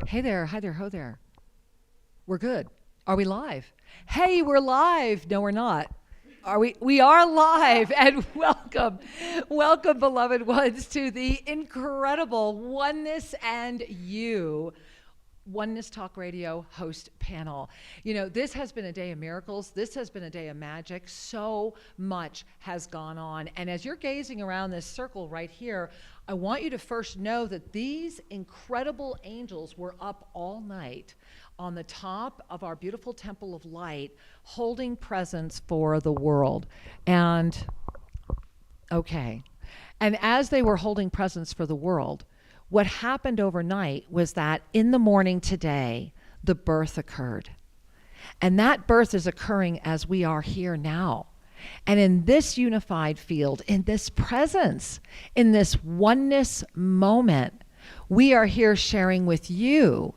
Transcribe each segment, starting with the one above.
Hey there, hi there, ho there. We're good. Are we live? Hey, we're live. No, we're not. Are we? We are live, and welcome, beloved ones, to the incredible Oneness and You Oneness Talk Radio host panel. You know, this has been a day of miracles. This has been a day of magic. So much has gone on. And as you're gazing around this circle right here, I want you to first know that these incredible angels were up all night on the top of our beautiful temple of light, holding presence for the world. And, okay. And as they were holding presence for the world, what happened overnight was that in the morning today, the birth occurred. And that birth is occurring as we are here now. And in this unified field, in this presence, in this oneness moment, we are here sharing with you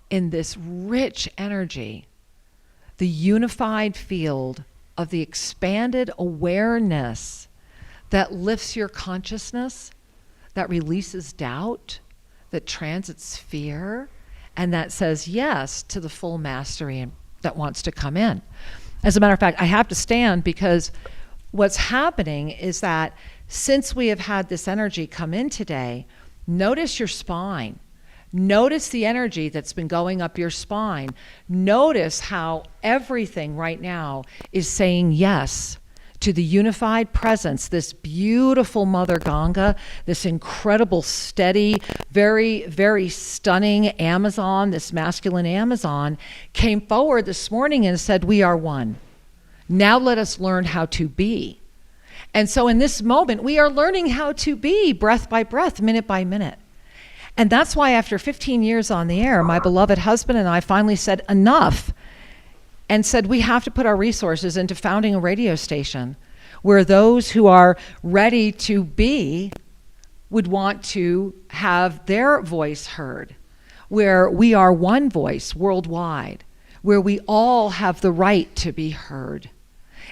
in this rich energy, the unified field of the expanded awareness that lifts your consciousness, that releases doubt, that transits fear, and that says yes to the full mastery that wants to come in. As a matter of fact, I have to stand because what's happening is that since we have had this energy come in today, notice your spine. Notice the energy that's been going up your spine. Notice how everything right now is saying yes to the unified presence, this beautiful Mother Ganga, this incredible, steady, very, very stunning Amazon, this masculine Amazon, came forward this morning and said, we are one. Now let us learn how to be. And so in this moment, we are learning how to be breath by breath, minute by minute. And that's why after 15 years on the air, my beloved husband and I finally said enough and said we have to put our resources into founding a radio station where those who are ready to be would want to have their voice heard, where we are one voice worldwide, where we all have the right to be heard.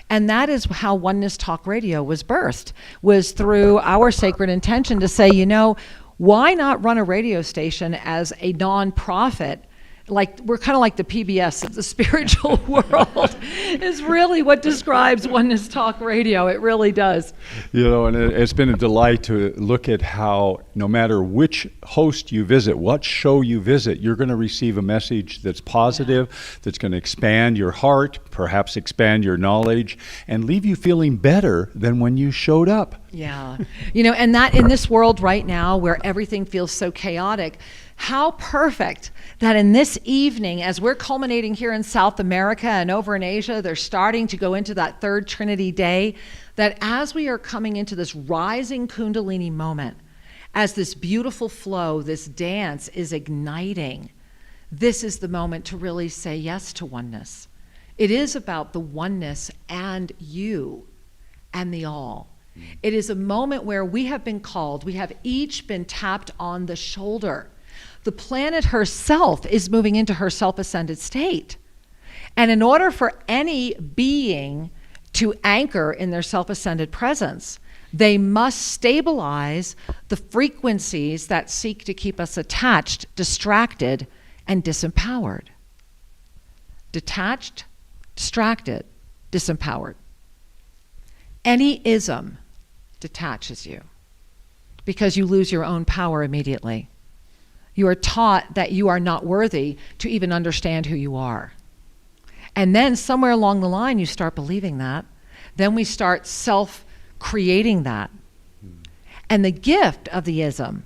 And that is how Oneness Talk Radio was birthed, was through our sacred intention to say, you know, why not run a radio station as a nonprofit? Like, we're kind of like the PBS of the spiritual world is really what describes Oneness Talk Radio. It really does. You know, and it's been a delight to look at how no matter which host you visit, what show you visit, you're going to receive a message that's positive, that's going to expand your heart, perhaps expand your knowledge, and leave you feeling better than when you showed up. Yeah. You know, and that in this world right now where everything feels so chaotic, how perfect that in this evening, as we're culminating here in South America and over in Asia, they're starting to go into that third Trinity day, that as we are coming into this rising Kundalini moment, as this beautiful flow, this dance is igniting, this is the moment to really say yes to oneness. It is about the oneness and you and the all. It is a moment where we have been called, we have each been tapped on the shoulder. The planet herself is moving into her self-ascended state. And in order for any being to anchor in their self-ascended presence, they must stabilize the frequencies that seek to keep us attached, distracted, and disempowered. Detached, distracted, disempowered. Any ism detaches you because you lose your own power immediately. You are taught that you are not worthy to even understand who you are. And then somewhere along the line, you start believing that. Then we start self-creating that. And the gift of the ism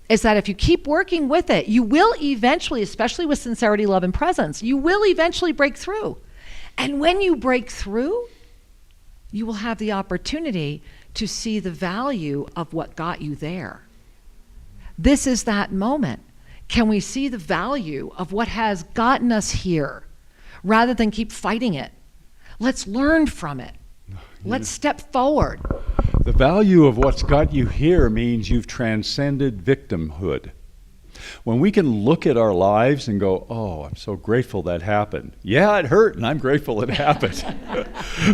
is that if you keep working with it, you will eventually, especially with sincerity, love, and presence, you will eventually break through. And when you break through, you will have the opportunity to see the value of what got you there. This is that moment. Can we see the value of what has gotten us here rather than keep fighting it? Let's learn from it. Let's step forward. The value of what's got you here means you've transcended victimhood. When we can look at our lives and go, oh, I'm so grateful that happened. Yeah, it hurt, and I'm grateful it happened.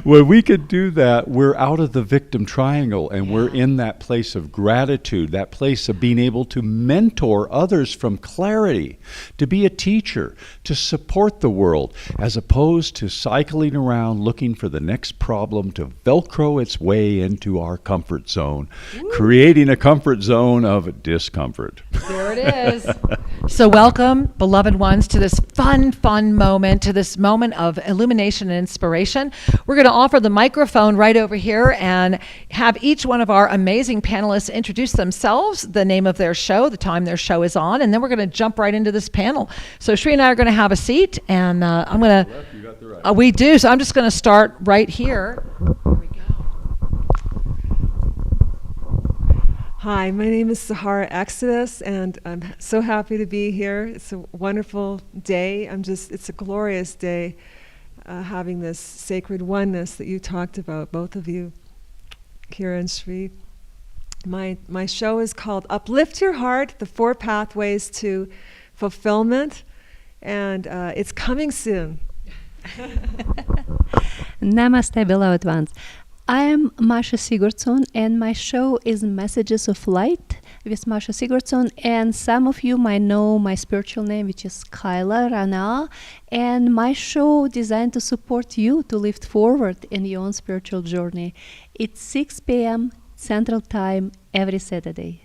When we can do that, we're out of the victim triangle, and we're in that place of gratitude, that place of being able to mentor others from clarity, to be a teacher, to support the world, as opposed to cycling around looking for the next problem to Velcro its way into our comfort zone, creating a comfort zone of discomfort. There it is. So welcome, beloved ones, to this fun moment, to this moment of illumination and inspiration. We're going to offer the microphone right over here and have each one of our amazing panelists introduce themselves, the name of their show, the time their show is on, and then we're going to jump right into this panel. So Sri and I are going to have a seat, and I'm going to... You got the right. We do, so I'm just going to start right here. Here we go. Hi, my name is Sahara Exodus, and I'm so happy to be here. It's a wonderful day. It's a glorious day having this sacred oneness that you talked about, both of you, Kira and Sri. My show is called Uplift Your Heart, The 4 Pathways to Fulfillment, and it's coming soon. Namaste, beloved ones. I am Masha Sigurdsson, and my show is Messages of Light with Masha Sigurdsson, and some of you might know my spiritual name, which is Kyla Rana, and my show designed to support you to lift forward in your own spiritual journey. It's 6 p.m. Central Time every Saturday.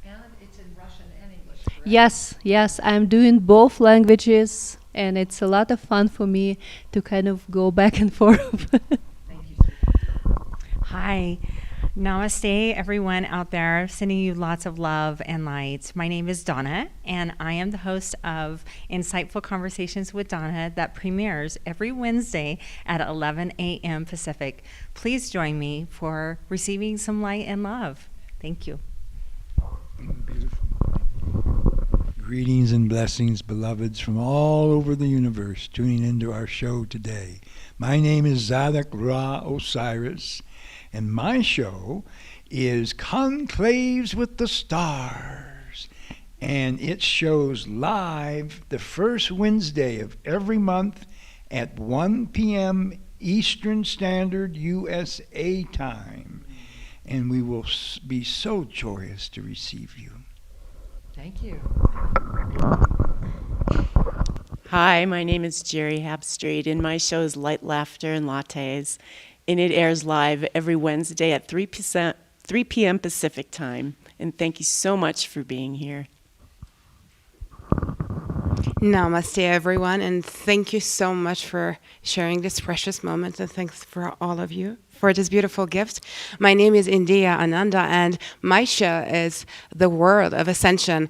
And it's in Russian and English, correct? Yes, I'm doing both languages, and it's a lot of fun for me to kind of go back and forth. Hi. Namaste, everyone out there. Sending you lots of love and light. My name is Donna, and I am the host of Insightful Conversations with Donna that premieres every Wednesday at 11 a.m. Pacific. Please join me for receiving some light and love. Thank you. Beautiful. Greetings and blessings, beloveds from all over the universe tuning into our show today. My name is Zadok Ra Osiris, and my show is Conclaves with the Stars, and it shows live the first Wednesday of every month at 1 p.m. Eastern Standard USA time, and we will be so joyous to receive you. Thank you. Hi, my name is Jerry Habstreet, and my show is Light, Laughter, and Lattes, and it airs live every Wednesday at 3 p.m. Pacific time. And thank you so much for being here. Namaste, everyone, and thank you so much for sharing this precious moment, and thanks for all of you for this beautiful gift. My name is India Ananda, and my show is The World of Ascension.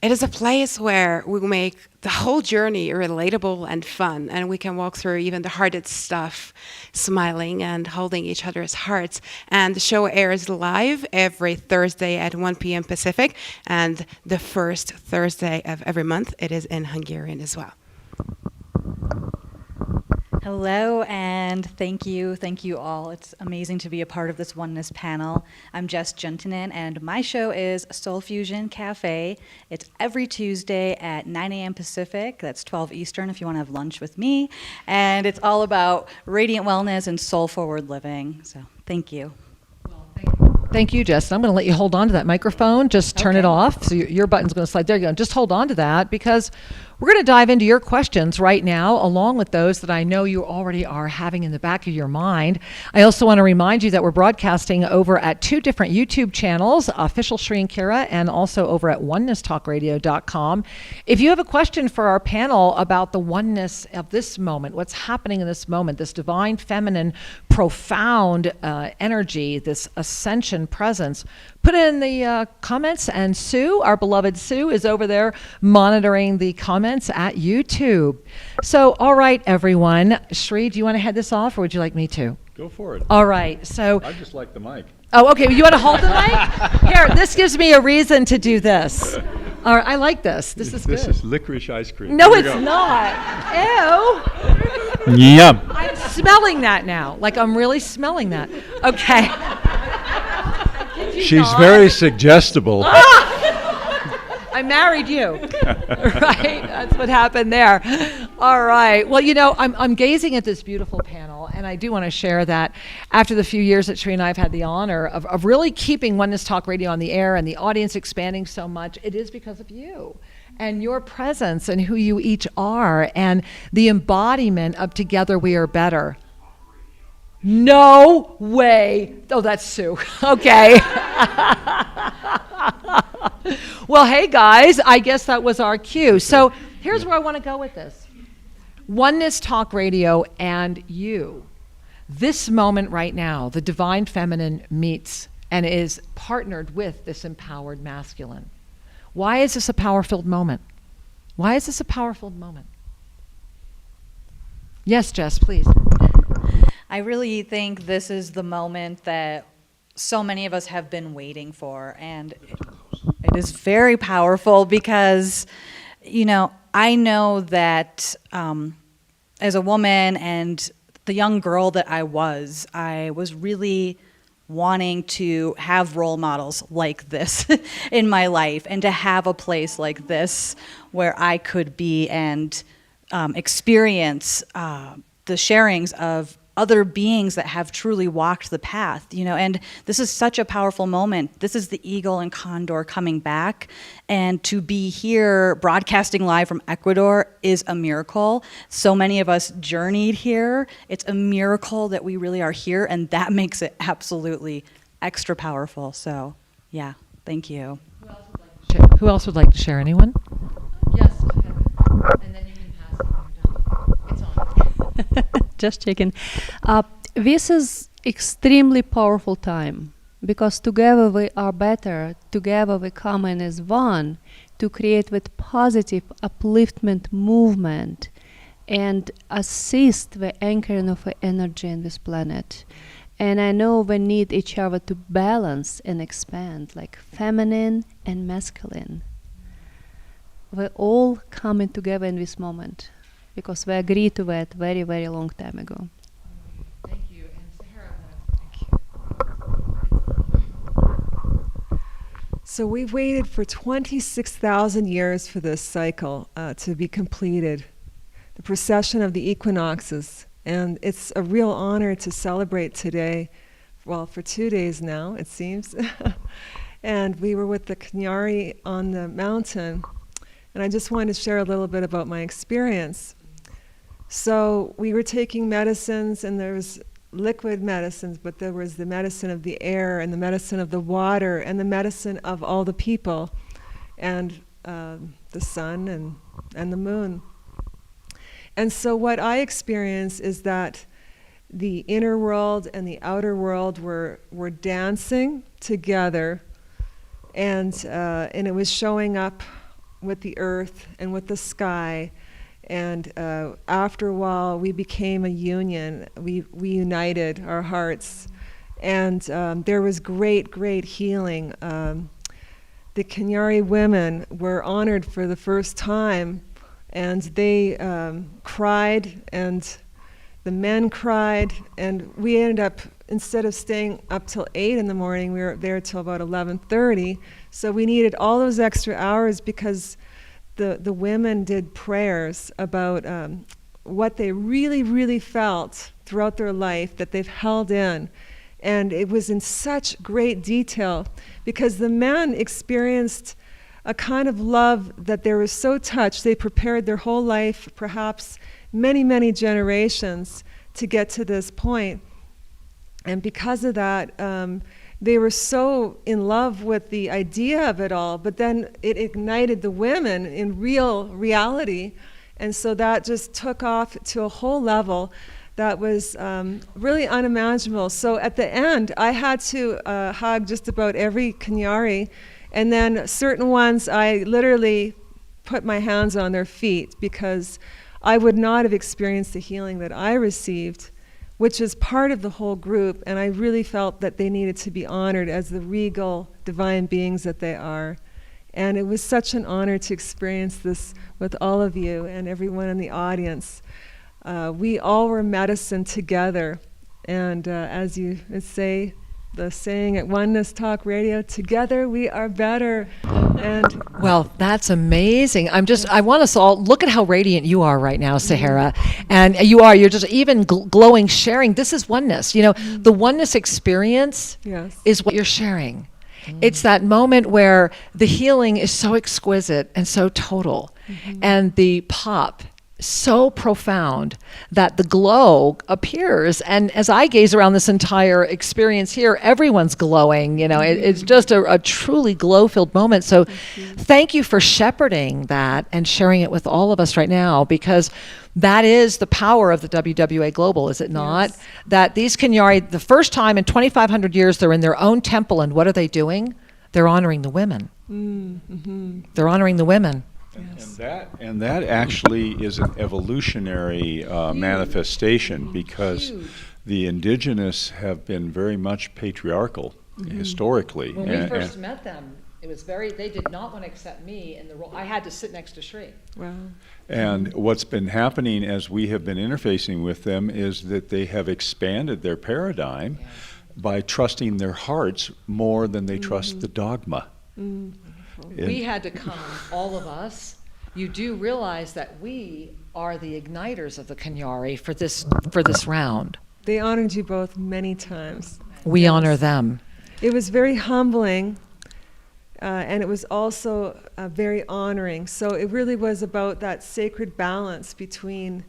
It is a place where we make the whole journey relatable and fun, and we can walk through even the hardest stuff, smiling and holding each other's hearts. And the show airs live every Thursday at 1 p.m. Pacific, and the first Thursday of every month. It is in Hungarian as well. Hello, and thank you all. It's amazing to be a part of this Oneness panel. I'm Jess Gentinen, and my show is Soul Fusion Cafe. It's every Tuesday at 9 a.m. Pacific. That's 12 Eastern if you want to have lunch with me. And it's all about radiant wellness and soul-forward living. So thank you. Thank you, Jess. I'm going to let you hold on to that microphone. Just turn it off. So your button's going to slide. There you go. Just hold on to that, because we're going to dive into your questions right now, along with those that I know you already are having in the back of your mind. I also want to remind you that we're broadcasting over at 2 different YouTube channels, Official Sri and Kira, and also over at onenesstalkradio.com. If you have a question for our panel about the oneness of this moment, what's happening in this moment, this divine, feminine, profound energy, this ascension presence, put it in the comments, and Sue, our beloved Sue, is over there monitoring the comments at YouTube. So, all right, everyone. Sri, do you want to head this off, or would you like me to? Go for it. All right. So I just like the mic. Oh, okay. You want to hold the mic? Here, this gives me a reason to do this. All right, I like this. This is good. This is licorice ice cream. No, Here we it's go. not. Ew. Yum. I'm smelling that now. Like, I'm really smelling that. Okay. She's very suggestible. I I married you. Right? That's what happened there. All right. Well, I'm gazing at this beautiful panel, and I do want to share that after the few years that Sri and I have had the honor of really keeping Oneness Talk Radio on the air and the audience expanding so much, it is because of you and your presence and who you each are and the embodiment of Together We Are Better. No way. Oh, that's Sue. Okay. Well, hey, guys, I guess that was our cue. So here's where I want to go with this. Oneness Talk Radio and you. This moment right now, the divine feminine meets and is partnered with this empowered masculine. Why is this a power-filled moment? Why is this a powerful moment? Yes, Jess, please. I really think this is the moment that so many of us have been waiting for, and it is very powerful because, I know that as a woman and the young girl that I was really wanting to have role models like this in my life and to have a place like this where I could be and experience the sharings of other beings that have truly walked the path, and this is such a powerful moment. This is the eagle and condor coming back, and to be here broadcasting live from Ecuador is a miracle. So many of us journeyed here. It's a miracle that we really are here, and that makes it absolutely extra powerful. So, yeah, thank you. Who else would like to share? Anyone? Yes, go ahead. And then you can pass it when you're done. It's on. Just checking. This is extremely powerful time because together we are better. Together we come in as one to create with positive upliftment movement and assist the anchoring of the energy in this planet. And I know we need each other to balance and expand, like feminine and masculine. We're all coming together in this moment, because we agreed to that very, very long time ago. Thank you. And Sahara, So we've waited for 26,000 years for this cycle to be completed, the precession of the equinoxes. And it's a real honor to celebrate today, well, for 2 days now, it seems. And we were with the Kanyari on the mountain, and I just wanted to share a little bit about my experience. So we were taking medicines, and there was liquid medicines, but there was the medicine of the air and the medicine of the water and the medicine of all the people and the sun and the moon. And so what I experienced is that the inner world and the outer world were dancing together, and it was showing up with the earth and with the sky. And after a while, we became a union. We united our hearts. And there was great, great healing. The Kanyari women were honored for the first time, and they cried, and the men cried, and we ended up, instead of staying up till 8 in the morning, we were there till about 11:30. So we needed all those extra hours because the women did prayers about what they really, really felt throughout their life that they've held in. And it was in such great detail because the men experienced a kind of love that they were so touched. They prepared their whole life, perhaps many, many generations, to get to this point. And because of that, they were so in love with the idea of it all, but then it ignited the women in reality. And so that just took off to a whole level that was really unimaginable. So at the end, I had to hug just about every Kanyari, and then certain ones I literally put my hands on their feet because I would not have experienced the healing that I received, which is part of the whole group, and I really felt that they needed to be honored as the regal divine beings that they are. And it was such an honor to experience this with all of you and everyone in the audience. We all were medicine together, and as you say, the saying at Oneness Talk Radio, together we are better. And Well, that's amazing. I want us all, look at how radiant you are right now, Sahara. And you're just even glowing, sharing. This is oneness. The oneness experience yes. is what you're sharing. It's that moment where the healing is so exquisite and so total, and the pop so profound that the glow appears. And as I gaze around this entire experience here, everyone's glowing. It's just a truly glow-filled moment. So thank you for shepherding that and sharing it with all of us right now, because that is the power of the WWA Global, is it not? Yes. That these Kenyari, the first time in 2,500 years, they're in their own temple, and what are they doing? They're honoring the women. They're honoring the women. And that actually is an evolutionary manifestation, because the indigenous have been very much patriarchal historically. When we first met them, they did not want to accept me in the role. I had to sit next to Shri. Wow. And what's been happening as we have been interfacing with them is that they have expanded their paradigm by trusting their hearts more than they trust the dogma. We had to come, all of us. You do realize that we are the igniters of the Kenyari for this round. They honored you both many times. We honor them. It was very humbling, and it was also very honoring. So it really was about that sacred balance between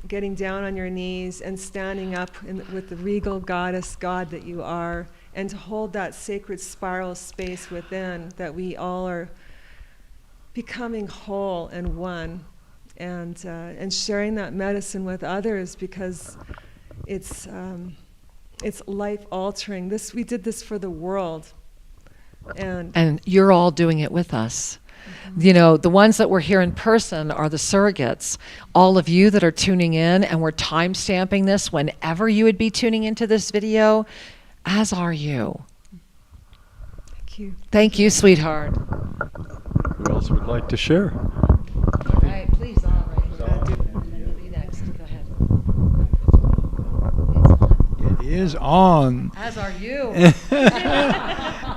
getting down on your knees and standing up with the regal goddess God that you are, and to hold that sacred spiral space within, that we all are becoming whole and one, and sharing that medicine with others, because it's life altering. We did this for the world, and you're all doing it with us. The ones that were here in person are the surrogates. All of you that are tuning in, and we're time stamping this whenever you would be tuning into this video, as are you. Thank you. Thank you, sweetheart. Who else would like to share? All right, please, all right. And then you'll be next. Go ahead. It is on. As are you.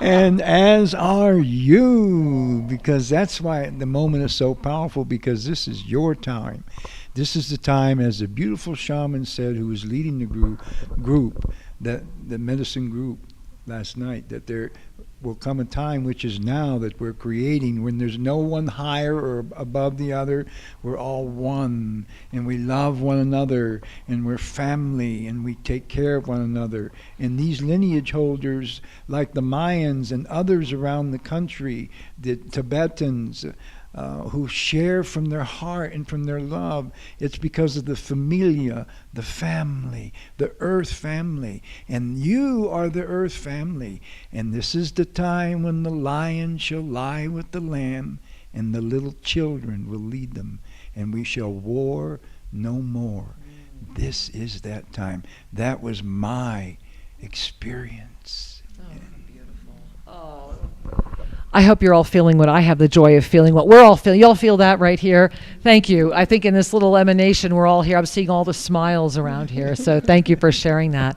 And as are you, because that's why the moment is so powerful, because this is your time. This is the time, as the beautiful shaman said, who was leading the group, the medicine group last night, that there will come a time, which is now, that we're creating, when there's no one higher or above the other. We're all one, and we love one another, and we're family, and we take care of one another. And these lineage holders, like the Mayans and others around the country, the Tibetans, who share from their heart and from their love, it's because of the familia, the family, the earth family. And you are the earth family. And this is the time when the lion shall lie with the lamb, and the little children will lead them, and we shall war no more. This is that time. That was my experience. Oh. I hope you're all feeling what I have the joy of feeling, what we're all feeling. You all feel that right here? Thank you. I think in this little emanation, we're all here. I'm seeing all the smiles around here. So thank you for sharing that.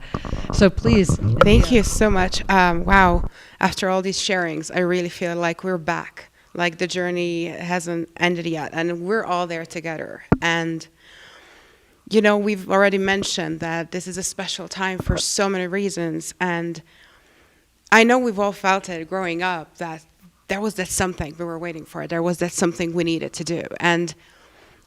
So please. Thank you so much. Wow. After all these sharings, I really feel like we're back. Like the journey hasn't ended yet. And we're all there together. And, we've already mentioned that this is a special time for so many reasons. And I know we've all felt it growing up, that there was that something we were waiting for. There was that something we needed to do. And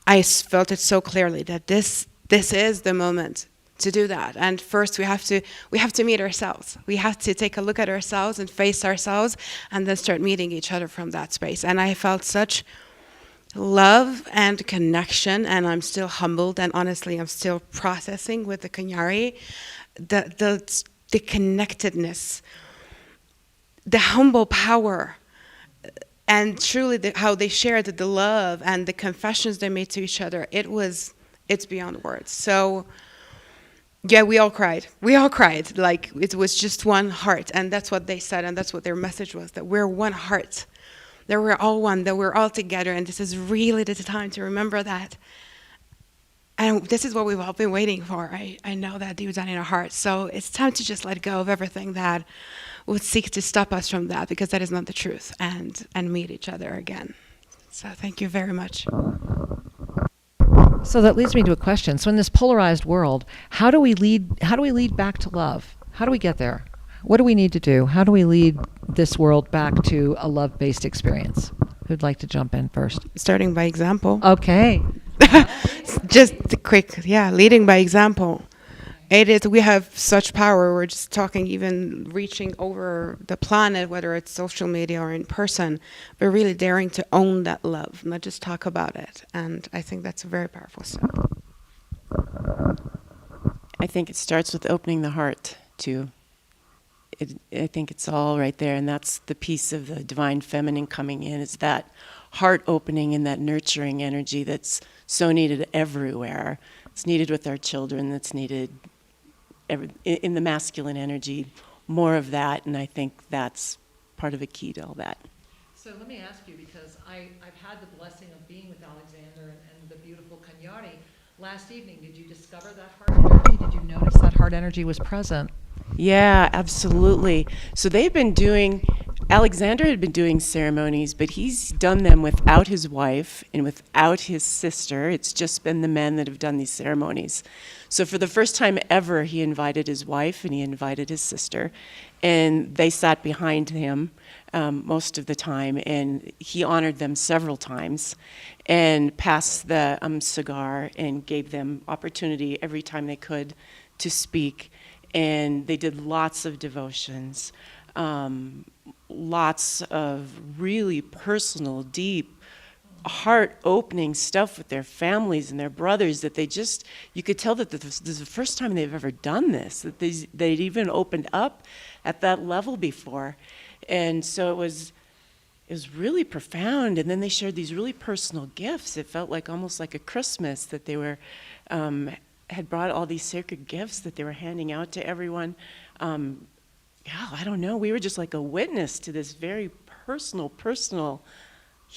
I felt it so clearly that this is the moment to do that. And first we have to meet ourselves. We have to take a look at ourselves and face ourselves, and then start meeting each other from that space. And I felt such love and connection, and I'm still humbled, and honestly I'm still processing with the Kenyari, the connectedness, the humble power, and truly how they shared the love and the confessions they made to each other. It's beyond words. So yeah, we all cried. Like it was just one heart. And that's what they said, and that's what their message was, that we're one heart, that we're all one, that we're all together. And this is really the time to remember that. And this is what we've all been waiting for. I know that deep down in our hearts. So it's time to just let go of everything that would seek to stop us from that, because that is not the truth, and meet each other again. So thank you very much. So that leads me to a question. So in this polarized world, how do we lead back to love? How do we get there? What do we need to do? How do we lead this world back to a love-based experience? Who'd like to jump in first? Starting by example. Okay. Just quick, leading by example. We have such power. We're just talking, even reaching over the planet, whether it's social media or in person, but really daring to own that love, not just talk about it. And I think that's a very powerful step. I think it starts with opening the heart too. I think it's all right there, and that's the piece of the divine feminine coming in, is that heart opening and that nurturing energy that's so needed everywhere. It's needed with our children, it's needed in the masculine energy, more of that, and I think that's part of the key to all that. So let me ask you, because I've had the blessing of being with Alexander and the beautiful Kanyari last evening. Did you discover that heart energy? Did you notice that heart energy was present? Yeah, absolutely. So Alexander had been doing ceremonies, but he's done them without his wife and without his sister. It's just been the men that have done these ceremonies. So for the first time ever, he invited his wife and he invited his sister, and they sat behind him most of the time, and he honored them several times and passed the cigar and gave them opportunity every time they could to speak. And they did lots of devotions, lots of really personal, deep, heart-opening stuff with their families and their brothers, that you could tell that this is the first time they've ever done this, that they'd even opened up at that level before. And so it was really profound. And then they shared these really personal gifts. It felt like almost like a Christmas, that they were had brought all these sacred gifts that they were handing out to everyone. I don't know. We were just like a witness to this very personal.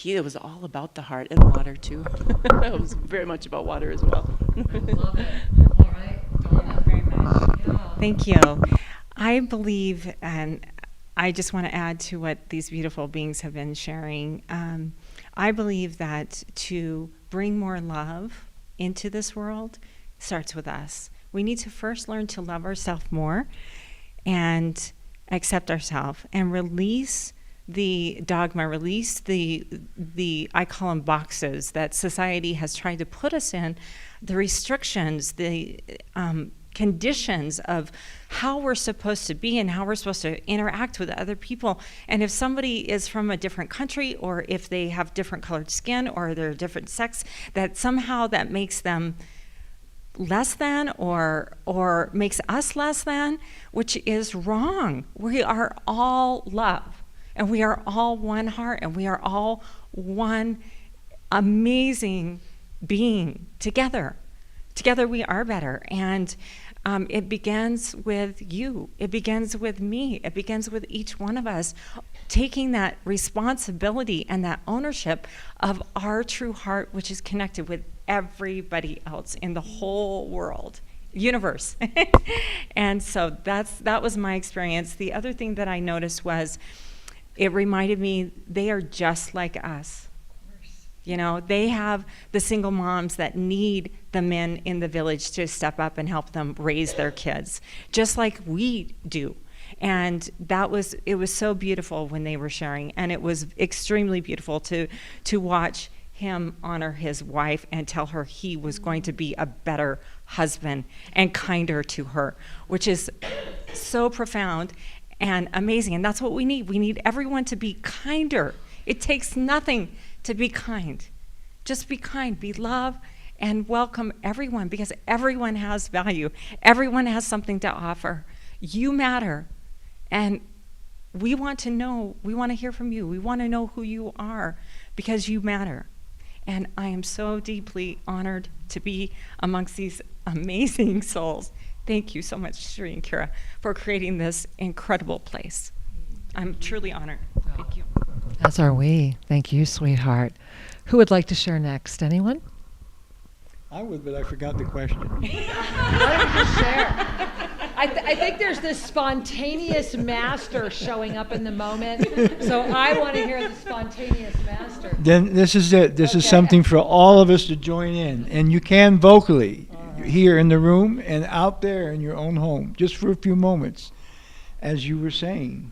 It was all about the heart, and water too. It was very much about water as well. Love it. All right. Thank you very much. Thank you. I believe, and I just want to add to what these beautiful beings have been sharing. I believe that to bring more love into this world starts with us. We need to first learn to love ourselves more and accept ourselves and release the dogma, release the I call them boxes that society has tried to put us in, the restrictions, the conditions of how we're supposed to be and how we're supposed to interact with other people. And if somebody is from a different country, or if they have different colored skin, or they're a different sex, that somehow that makes them less than or makes us less than, which is wrong. We are all love, and we are all one heart, and we are all one amazing being together. Together we are better. And it begins with you. It begins with me. It begins with each one of us taking that responsibility and that ownership of our true heart, which is connected with everybody else in the whole world, universe. And so that was my experience. The other thing that I noticed was, it reminded me they are just like us. You know, they have the single moms that need the men in the village to step up and help them raise their kids, just like we do. And it was so beautiful when they were sharing, and it was extremely beautiful to watch him honor his wife and tell her he was going to be a better husband and kinder to her, which is so profound and amazing. And that's what we need. We need everyone to be kinder. It takes nothing to be kind. Just be kind, be love, and welcome everyone, because everyone has value. Everyone has something to offer. You matter. And we want to hear from you. We want to know who you are, because you matter. And I am so deeply honored to be amongst these amazing souls. Thank you so much, Sri and Kira, for creating this incredible place. I'm truly honored. Thank you. As are we. Thank you, sweetheart. Who would like to share next? Anyone? I would, but I forgot the question. Why don't you just share? I think there's this spontaneous master showing up in the moment, so I want to hear the spontaneous master. Then this is it. This is something for all of us to join in. And you can vocally, here in the room and out there in your own home, just for a few moments, as you were saying,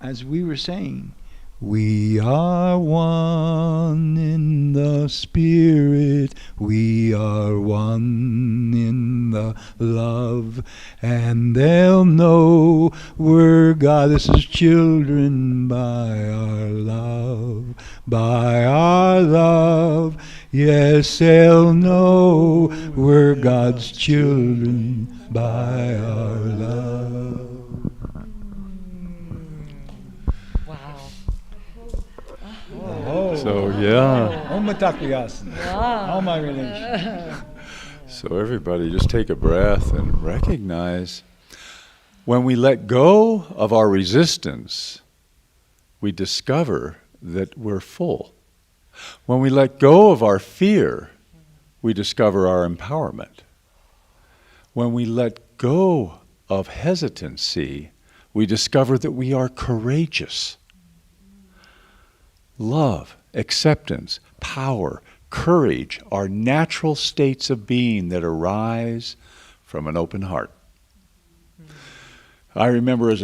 as we were saying. We are one in the spirit, we are one in the love, and they'll know we're Goddess's children by our love, by our love. Yes, they'll know we're God's children by our love. So, yeah. Om Takwiyasana. All my relations. So everybody just take a breath and recognize when we let go of our resistance, we discover that we're full. When we let go of our fear, we discover our empowerment. When we let go of hesitancy, we discover that we are courageous. Love, acceptance, power, courage are natural states of being that arise from an open heart. I remember as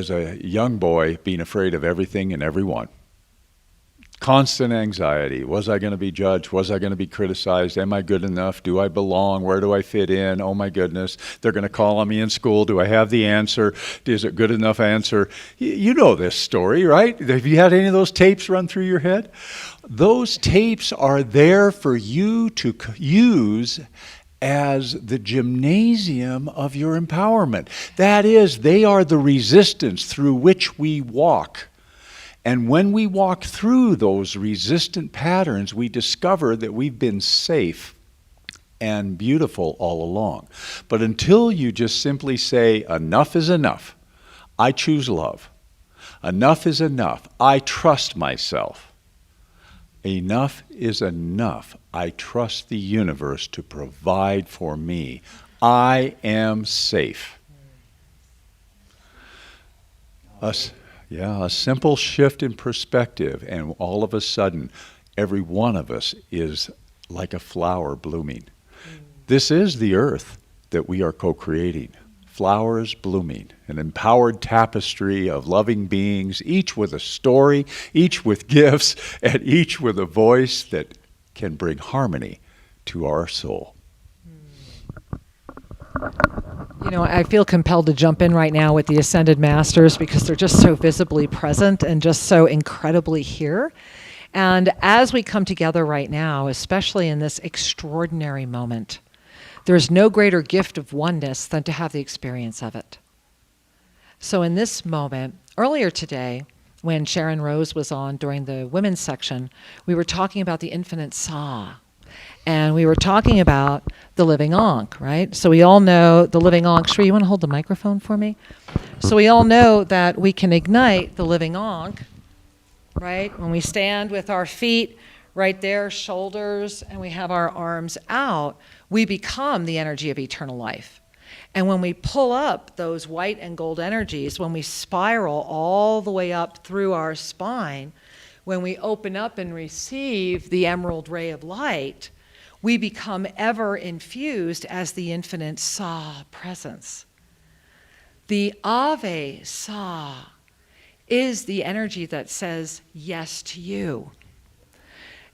a young boy being afraid of everything and everyone. Constant anxiety. Was I going to be judged? Was I going to be criticized? Am I good enough? Do I belong? Where do I fit in? Oh my goodness. They're going to call on me in school. Do I have the answer? Is it good enough answer? You know this story, right? Have you had any of those tapes run through your head? Those tapes are there for you to use as the gymnasium of your empowerment. That is, they are the resistance through which we walk. And when we walk through those resistant patterns, we discover that we've been safe and beautiful all along. But until you just simply say, enough is enough, I choose love. Enough is enough, I trust myself. Enough is enough, I trust the universe to provide for me. I am safe. A simple shift in perspective, and all of a sudden, every one of us is like a flower blooming. This is the earth that we are co-creating. Flowers blooming, an empowered tapestry of loving beings, each with a story, each with gifts, and each with a voice that can bring harmony to our soul. You know, I feel compelled to jump in right now with the Ascended Masters because they're just so visibly present and just so incredibly here. And as we come together right now, especially in this extraordinary moment, there's no greater gift of oneness than to have the experience of it. So in this moment, earlier today, when Sharon Rose was on during the women's section, we were talking about the infinite Sa. And we were talking about the living Ankh, right? So we all know the living Ankh. Shri, you want to hold the microphone for me? So we all know that we can ignite the living Ankh, right? When we stand with our feet right there, shoulders, and we have our arms out, we become the energy of eternal life. And when we pull up those white and gold energies, when we spiral all the way up through our spine, when we open up and receive the emerald ray of light, we become ever infused as the infinite Sa presence. The Ave Sa is the energy that says yes to you.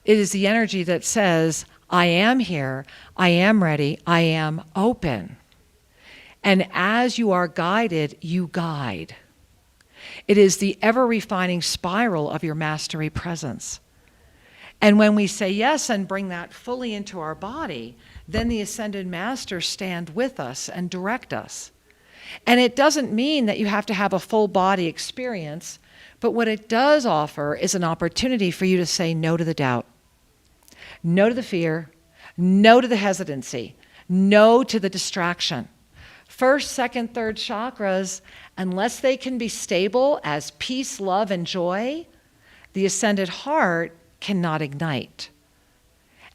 It is the energy that says, I am here, I am ready, I am open. And as you are guided, you guide. It is the ever-refining spiral of your mastery presence. And when we say yes and bring that fully into our body, then the Ascended Masters stand with us and direct us. And it doesn't mean that you have to have a full body experience, but what it does offer is an opportunity for you to say no to the doubt, no to the fear, no to the hesitancy, no to the distraction. First, second, third chakras, unless they can be stable as peace, love, and joy, the ascended heart cannot ignite.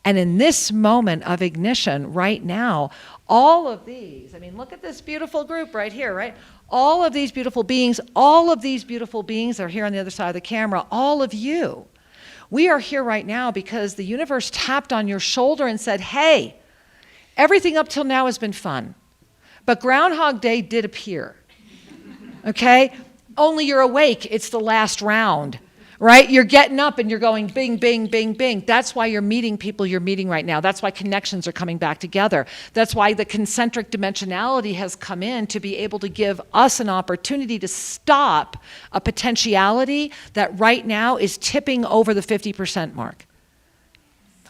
And in this moment of ignition right now, all of these, I mean, look at this beautiful group right here, right? All of these beautiful beings are here on the other side of the camera, all of you. We are here right now because the universe tapped on your shoulder and said, hey, everything up till now has been fun, but Groundhog Day did appear, okay? Only you're awake, it's the last round. Right? You're getting up and you're going bing, bing, bing, bing. That's why you're meeting people you're meeting right now. That's why connections are coming back together. That's why the concentric dimensionality has come in to be able to give us an opportunity to stop a potentiality that right now is tipping over the 50% mark.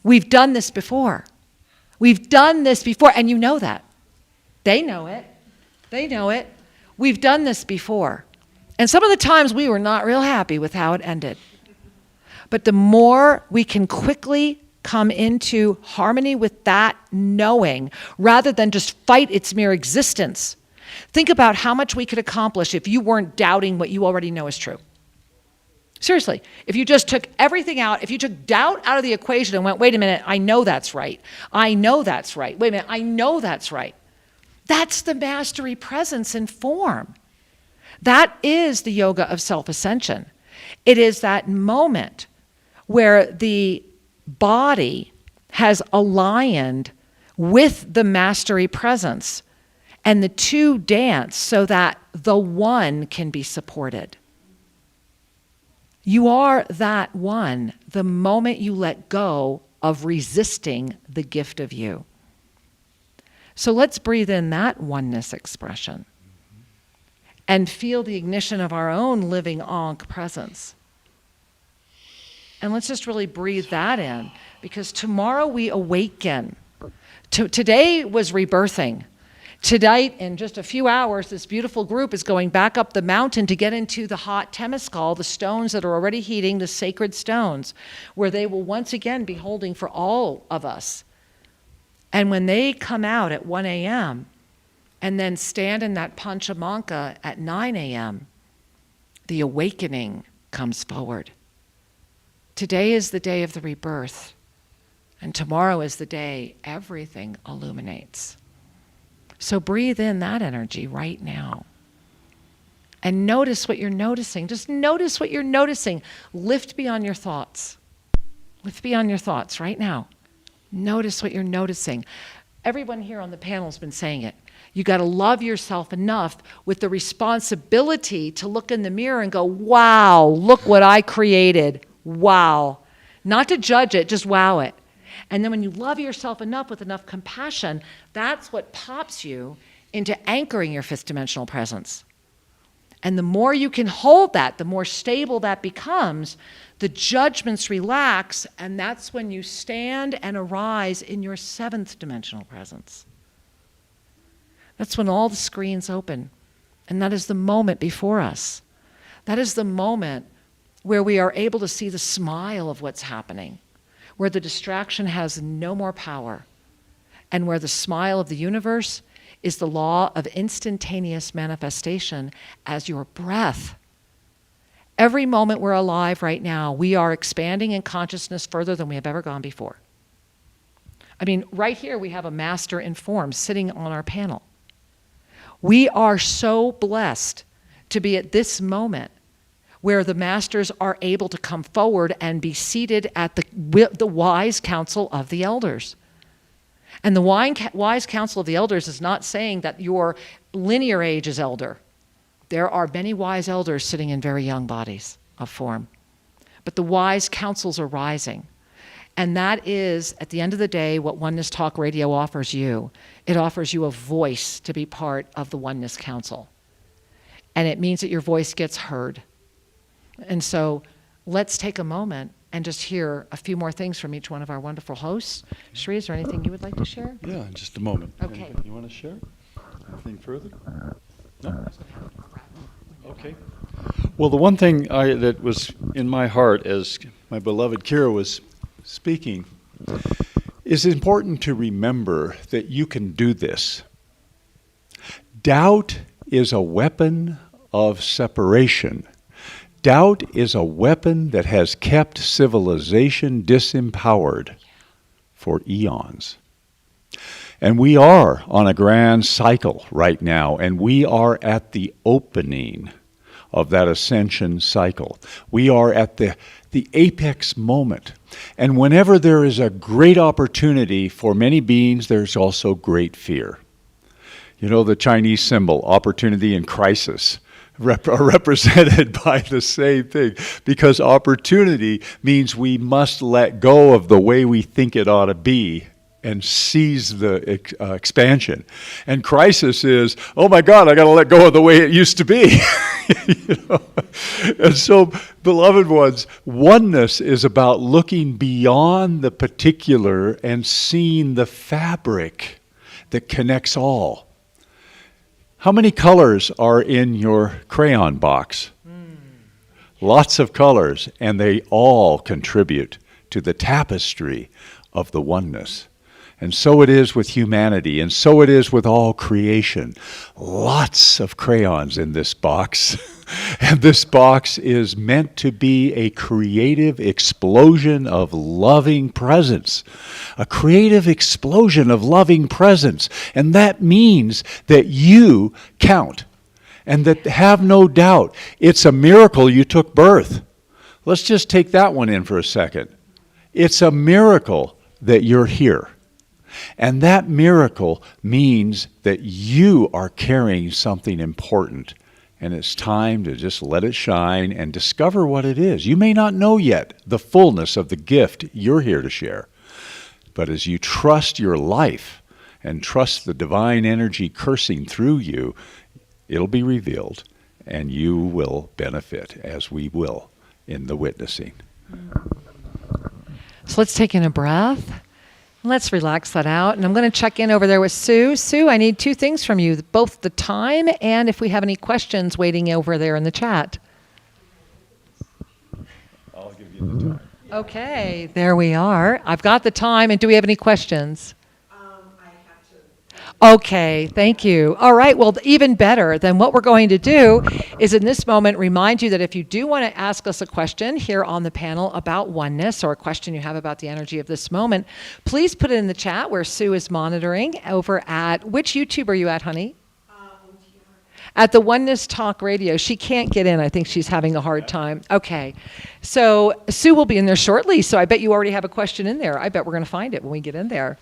We've done this before. We've done this before, and you know that. They know it. They know it. We've done this before. And some of the times we were not real happy with how it ended. But the more we can quickly come into harmony with that knowing, rather than just fight its mere existence, think about how much we could accomplish if you weren't doubting what you already know is true. Seriously, if you just took everything out, if you took doubt out of the equation and went, wait a minute, I know that's right. I know that's right. Wait a minute, I know that's right. That's the mastery presence in form. That is the yoga of self-ascension. It is that moment where the body has aligned with the mastery presence and the two dance so that the one can be supported. You are that one the moment you let go of resisting the gift of you. So let's breathe in that oneness expression and feel the ignition of our own living Ankh presence. And let's just really breathe that in, because tomorrow we awaken. Today was rebirthing. Tonight, in just a few hours, this beautiful group is going back up the mountain to get into the hot Temescal, the stones that are already heating, the sacred stones, where they will once again be holding for all of us. And when they come out at 1 a.m., and then stand in that Panchamanka at 9 a.m., the awakening comes forward. Today is the day of the rebirth, and tomorrow is the day everything illuminates. So breathe in that energy right now. And notice what you're noticing. Just notice what you're noticing. Lift beyond your thoughts. Lift beyond your thoughts right now. Notice what you're noticing. Everyone here on the panel has been saying it. You got to love yourself enough with the responsibility to look in the mirror and go, wow, look what I created. Wow. Not to judge it, just wow it. And then when you love yourself enough with enough compassion, that's what pops you into anchoring your fifth dimensional presence. And the more you can hold that, the more stable that becomes, the judgments relax, and that's when you stand and arise in your seventh dimensional presence. That's when all the screens open, and that is the moment before us. That is the moment where we are able to see the smile of what's happening, where the distraction has no more power, and where the smile of the universe is the law of instantaneous manifestation as your breath. Every moment we're alive right now, we are expanding in consciousness further than we have ever gone before. I mean, right here we have a master in form sitting on our panel. We are so blessed to be at this moment where the masters are able to come forward and be seated at the wise council of the elders. And the wise council of the elders is not saying that your linear age is elder. There are many wise elders sitting in very young bodies of form. But the wise councils are rising. And that is, at the end of the day, what Oneness Talk Radio offers you. It offers you a voice to be part of the Oneness Council. And it means that your voice gets heard. And so let's take a moment and just hear a few more things from each one of our wonderful hosts. Shri, is there anything you would like to share? Yeah, in just a moment. Okay. Anything you want to share? Anything further? No? Okay. Well, the one thing that was in my heart as my beloved Kira was speaking is important to remember that you can do this. Doubt is a weapon of separation. Doubt is a weapon that has kept civilization disempowered for eons. And we are on a grand cycle right now, and we are at the opening of that ascension cycle. We are at the apex moment. And whenever there is a great opportunity for many beings, there's also great fear. You know, the Chinese symbol, opportunity and crisis, are represented by the same thing, because opportunity means we must let go of the way we think it ought to be and seize the expansion. And crisis is, oh my God, I got to let go of the way it used to be. You know? And so, beloved ones, oneness is about looking beyond the particular and seeing the fabric that connects all. How many colors are in your crayon box? Lots of colors, and they all contribute to the tapestry of the oneness. And so it is with humanity, and so it is with all creation. Lots of crayons in this box. And this box is meant to be a creative explosion of loving presence. A creative explosion of loving presence. And that means that you count. And that, have no doubt, it's a miracle you took birth. Let's just take that one in for a second. It's a miracle that you're here. And that miracle means that you are carrying something important. And it's time to just let it shine and discover what it is. You may not know yet the fullness of the gift you're here to share. But as you trust your life and trust the divine energy coursing through you, it'll be revealed, and you will benefit, as we will in the witnessing. So let's take in a breath. Let's relax that out. And I'm going to check in over there with Sue. Sue, I need two things from you, both the time and if we have any questions waiting over there in the chat. I'll give you the time. Okay, there we are. I've got the time. And do we have any questions? Okay, thank you. All right, well, even better. Then what we're going to do is in this moment remind you that if you do want to ask us a question here on the panel about oneness or a question you have about the energy of this moment, please put it in the chat where Sue is monitoring over at, which YouTube are you at, honey? At the Oneness Talk Radio. She can't get in. I think she's having a hard time. Okay. So Sue will be in there shortly. So I bet you already have a question in there. I bet we're going to find it when we get in there.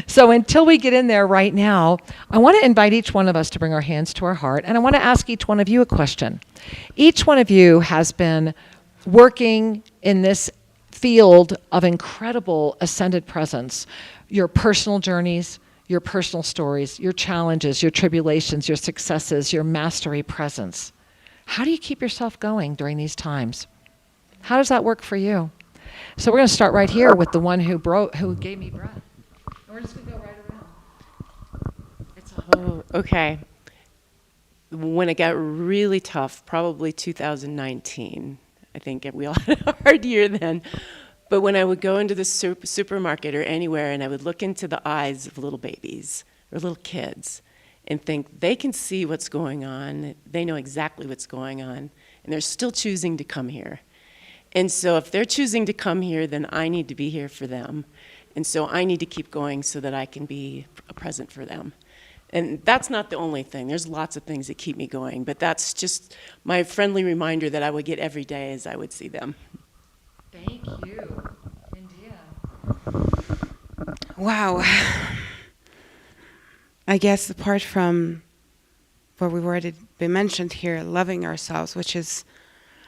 So until we get in there right now, I want to invite each one of us to bring our hands to our heart. And I want to ask each one of you a question. Each one of you has been working in this field of incredible ascended presence, your personal journeys, your personal stories, your challenges, your tribulations, your successes, your mastery presence. How do you keep yourself going during these times? How does that work for you? So we're going to start right here with the one who gave me breath. We're just going to go right around. Okay. When it got really tough, probably 2019, I think we all had a hard year then. But when I would go into the supermarket or anywhere and I would look into the eyes of little babies or little kids and think they can see what's going on, they know exactly what's going on, and they're still choosing to come here. And so if they're choosing to come here, then I need to be here for them. And so I need to keep going so that I can be a present for them. And that's not the only thing. There's lots of things that keep me going, but that's just my friendly reminder that I would get every day as I would see them. Thank you. India. Wow. I guess apart from what we've already been mentioned here, loving ourselves, which is,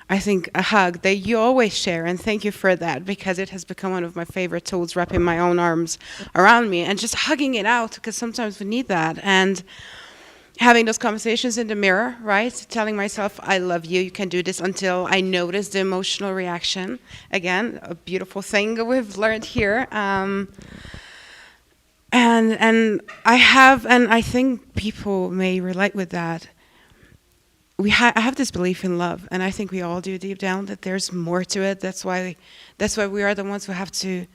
I think, a hug that you always share, and thank you for that, because it has become one of my favorite tools, wrapping my own arms around me and just hugging it out, because sometimes we need that. And having those conversations in the mirror, right? Telling myself, I love you, you can do this, until I notice the emotional reaction. Again, a beautiful thing that we've learned here. And I think people may relate with that. I have this belief in love, and I think we all do deep down, that there's more to it. That's why we are the ones who have to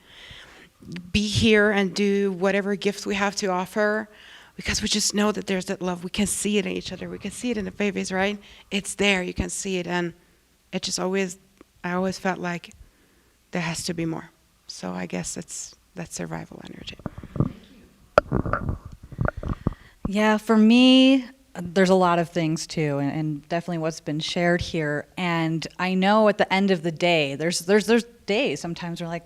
be here and do whatever gift we have to offer, because we just know that there's that love. We can see it in each other. We can see it in the babies, right? It's there. You can see it, and I always felt like there has to be more. So I guess that survival energy. Yeah, for me, there's a lot of things too, and definitely what's been shared here. And I know at the end of the day, there's days sometimes we're like,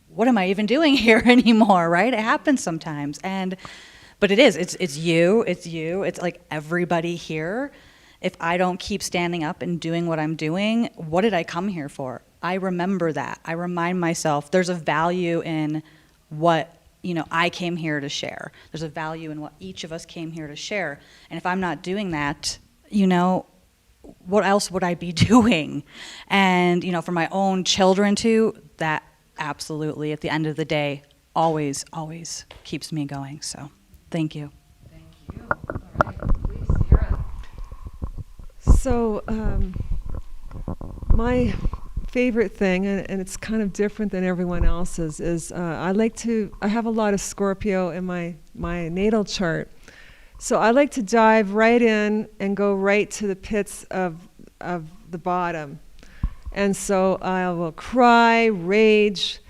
what am I even doing here anymore, right? It happens sometimes, but it's you, it's like everybody here. If I don't keep standing up and doing what I'm doing, what did I come here for? I remember that. I remind myself there's a value in what I came here to share. There's a value in what each of us came here to share. And if I'm not doing that, what else would I be doing? And, for my own children too, that absolutely, at the end of the day, always, always keeps me going. So, thank you. Thank you. All right, please, Sarah. So, my favorite thing, and it's kind of different than everyone else's, is I have a lot of Scorpio in my natal chart. So I like to dive right in and go right to the pits of the bottom. And so I will cry, rage,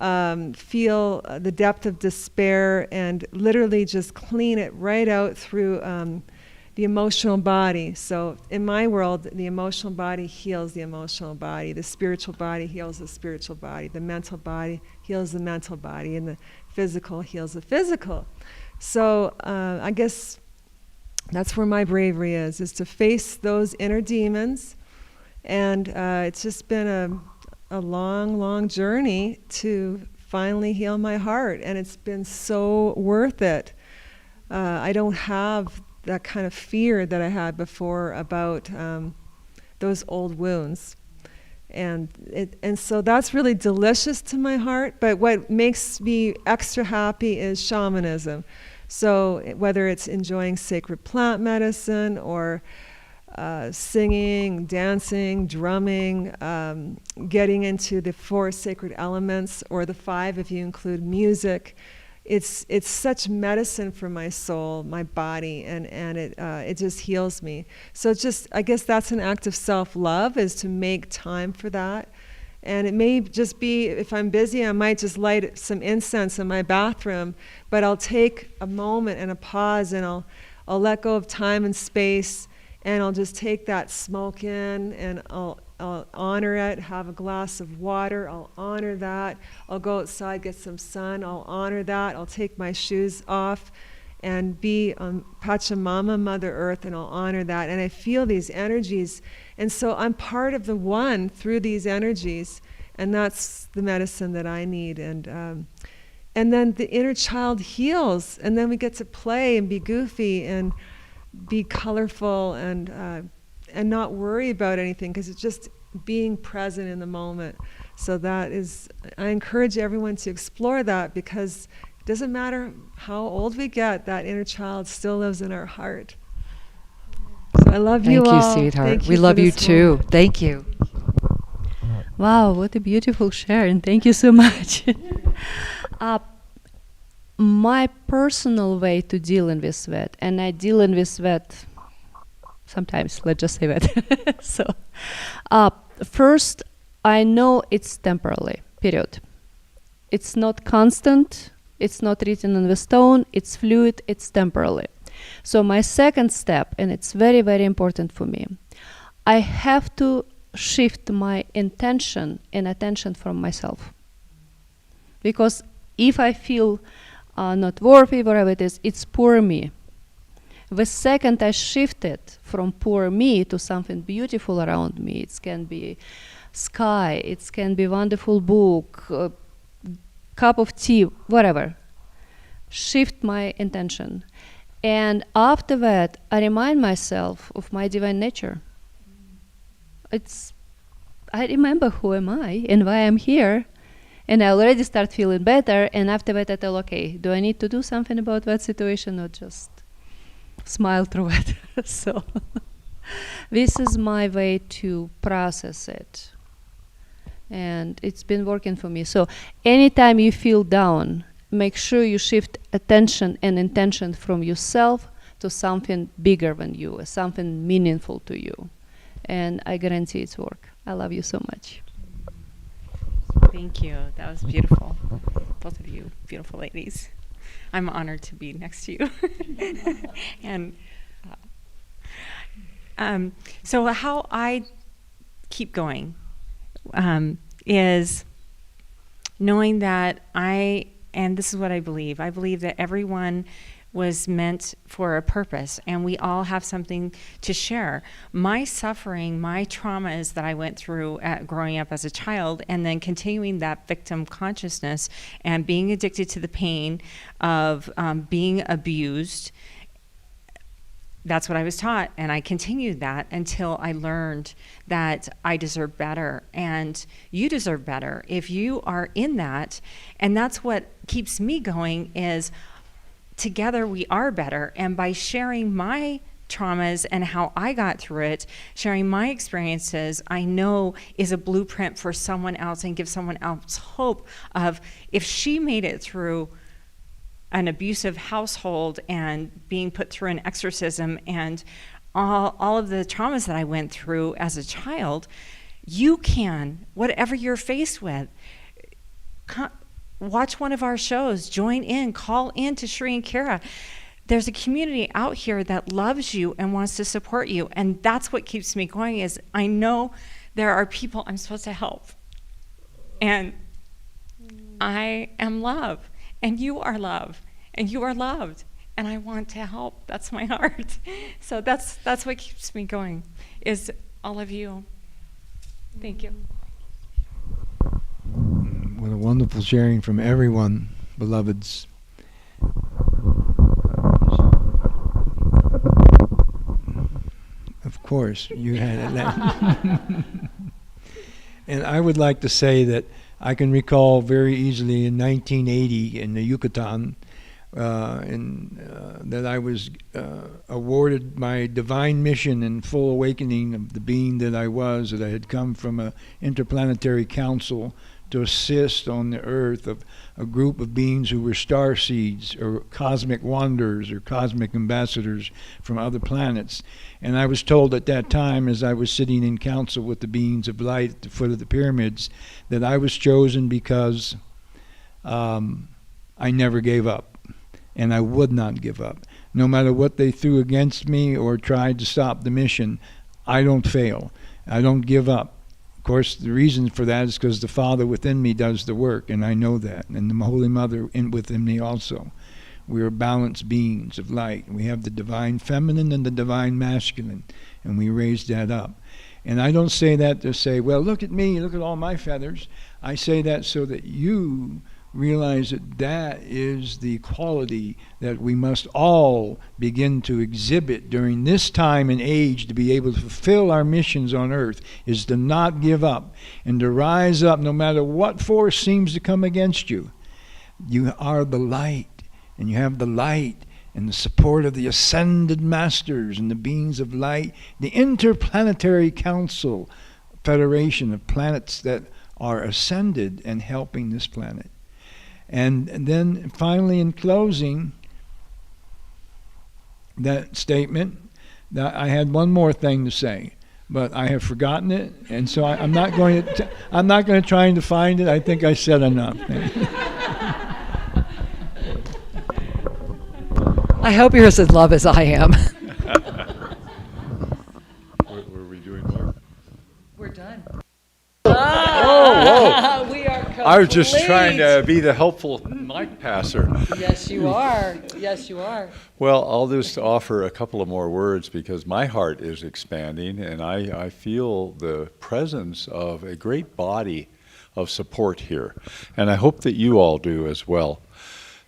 feel the depth of despair, and literally just clean it right out through the emotional body. So in my world, the emotional body heals the emotional body, the spiritual body heals the spiritual body, the mental body heals the mental body, and the physical heals the physical. So I guess that's where my bravery is to face those inner demons. And it's just been a long, long journey to finally heal my heart, and it's been so worth it. I don't have that kind of fear that I had before about those old wounds. And so that's really delicious to my heart, but what makes me extra happy is shamanism. So whether it's enjoying sacred plant medicine or singing, dancing, drumming, getting into the 4 sacred elements, or the 5 if you include music, it's such medicine for my soul, my body, and it just heals me. So I guess that's an act of self-love, is to make time for that. And it may just be, if I'm busy, I might just light some incense in my bathroom, but I'll take a moment and a pause, and I'll let go of time and space, and I'll just take that smoke in, and I'll honor it, have a glass of water, I'll honor that. I'll go outside, get some sun, I'll honor that. I'll take my shoes off and be on Pachamama, Mother Earth, and I'll honor that. And I feel these energies. And so I'm part of the one through these energies, and that's the medicine that I need. And then the inner child heals, and then we get to play and be goofy and be colorful and not worry about anything, because it's just being present in the moment. So I encourage everyone to explore that, because it doesn't matter how old we get, that inner child still lives in our heart. So I love you all. Thank you, sweetheart. Thank you We for love you this too. moment. Thank you. Wow, what a beautiful share, and thank you so much. My personal way to deal in this sweat, and I deal in this sweat sometimes, let's just say that. So, first, I know it's temporarily, period. It's not constant, it's not written on the stone, it's fluid, it's temporarily. So my second step, and it's very, very important for me, I have to shift my intention and attention from myself. Because if I feel not worthy, whatever it is, it's poor me. The second I shift it from poor me to something beautiful around me, it can be sky, it can be wonderful book, cup of tea, whatever. Shift my intention. And after that, I remind myself of my divine nature. I remember who am I and why I'm here. And I already start feeling better. And after that, I tell, okay, do I need to do something about that situation, or just smile through it? So this is my way to process it. And it's been working for me. So anytime you feel down, make sure you shift attention and intention from yourself to something bigger than you, something meaningful to you. And I guarantee it's work. I love you so much. Thank you. That was beautiful. Both of you, beautiful ladies. I'm honored to be next to you. And so how I keep going is knowing that and this is what I believe that everyone was meant for a purpose, and we all have something to share. My suffering, my traumas that I went through growing up as a child, and then continuing that victim consciousness and being addicted to the pain of being abused, that's what I was taught, and I continued that until I learned that I deserve better, and you deserve better if you are in that. And that's what keeps me going, is together we are better. And by sharing my traumas and how I got through it, sharing my experiences, I know is a blueprint for someone else, and give someone else hope of, if she made it through an abusive household and being put through an exorcism and all of the traumas that I went through as a child, you can, whatever you're faced with. Watch one of our shows, join in, call in to Shri and Kira. There's a community out here that loves you and wants to support you. And that's what keeps me going, is I know there are people I'm supposed to help. And I am love, and you are love, and you are loved, and I want to help. That's my heart. So that's what keeps me going, is all of you. Thank you. What a wonderful sharing from everyone, beloveds. Of course, you had it. And I would like to say that I can recall very easily in 1980 in the Yucatan, that I was awarded my divine mission and full awakening of the being that I was, that I had come from an interplanetary council to assist on the earth of a group of beings who were star seeds or cosmic wanderers or cosmic ambassadors from other planets. And I was told at that time, as I was sitting in council with the beings of light at the foot of the pyramids, that I was chosen because I never gave up, and I would not give up. No matter what they threw against me or tried to stop the mission, I don't fail. I don't give up. Of course, the reason for that is because the Father within me does the work, and I know that, and the Holy Mother within me also. We are balanced beings of light. We have the divine feminine and the divine masculine, and we raise that up. And I don't say that to say, well, look at me, look at all my feathers. I say that so that you realize that that is the quality that we must all begin to exhibit during this time and age to be able to fulfill our missions on earth, is to not give up and to rise up no matter what force seems to come against you. You are the light, and you have the light and the support of the ascended masters and the beings of light, the interplanetary council, federation of planets that are ascended and helping this planet. And then finally, in closing that statement, that I had one more thing to say, but I have forgotten it, and so I'm not going to try to find it. I think I said enough. I hope you're as in love as I am. Were we doing more? We're done. Oh, whoa. We are complete. I was just trying to be the helpful mic passer. Yes, you are. Yes, you are. Well, I'll just offer a couple of more words because my heart is expanding, and I feel the presence of a great body of support here. And I hope that you all do as well.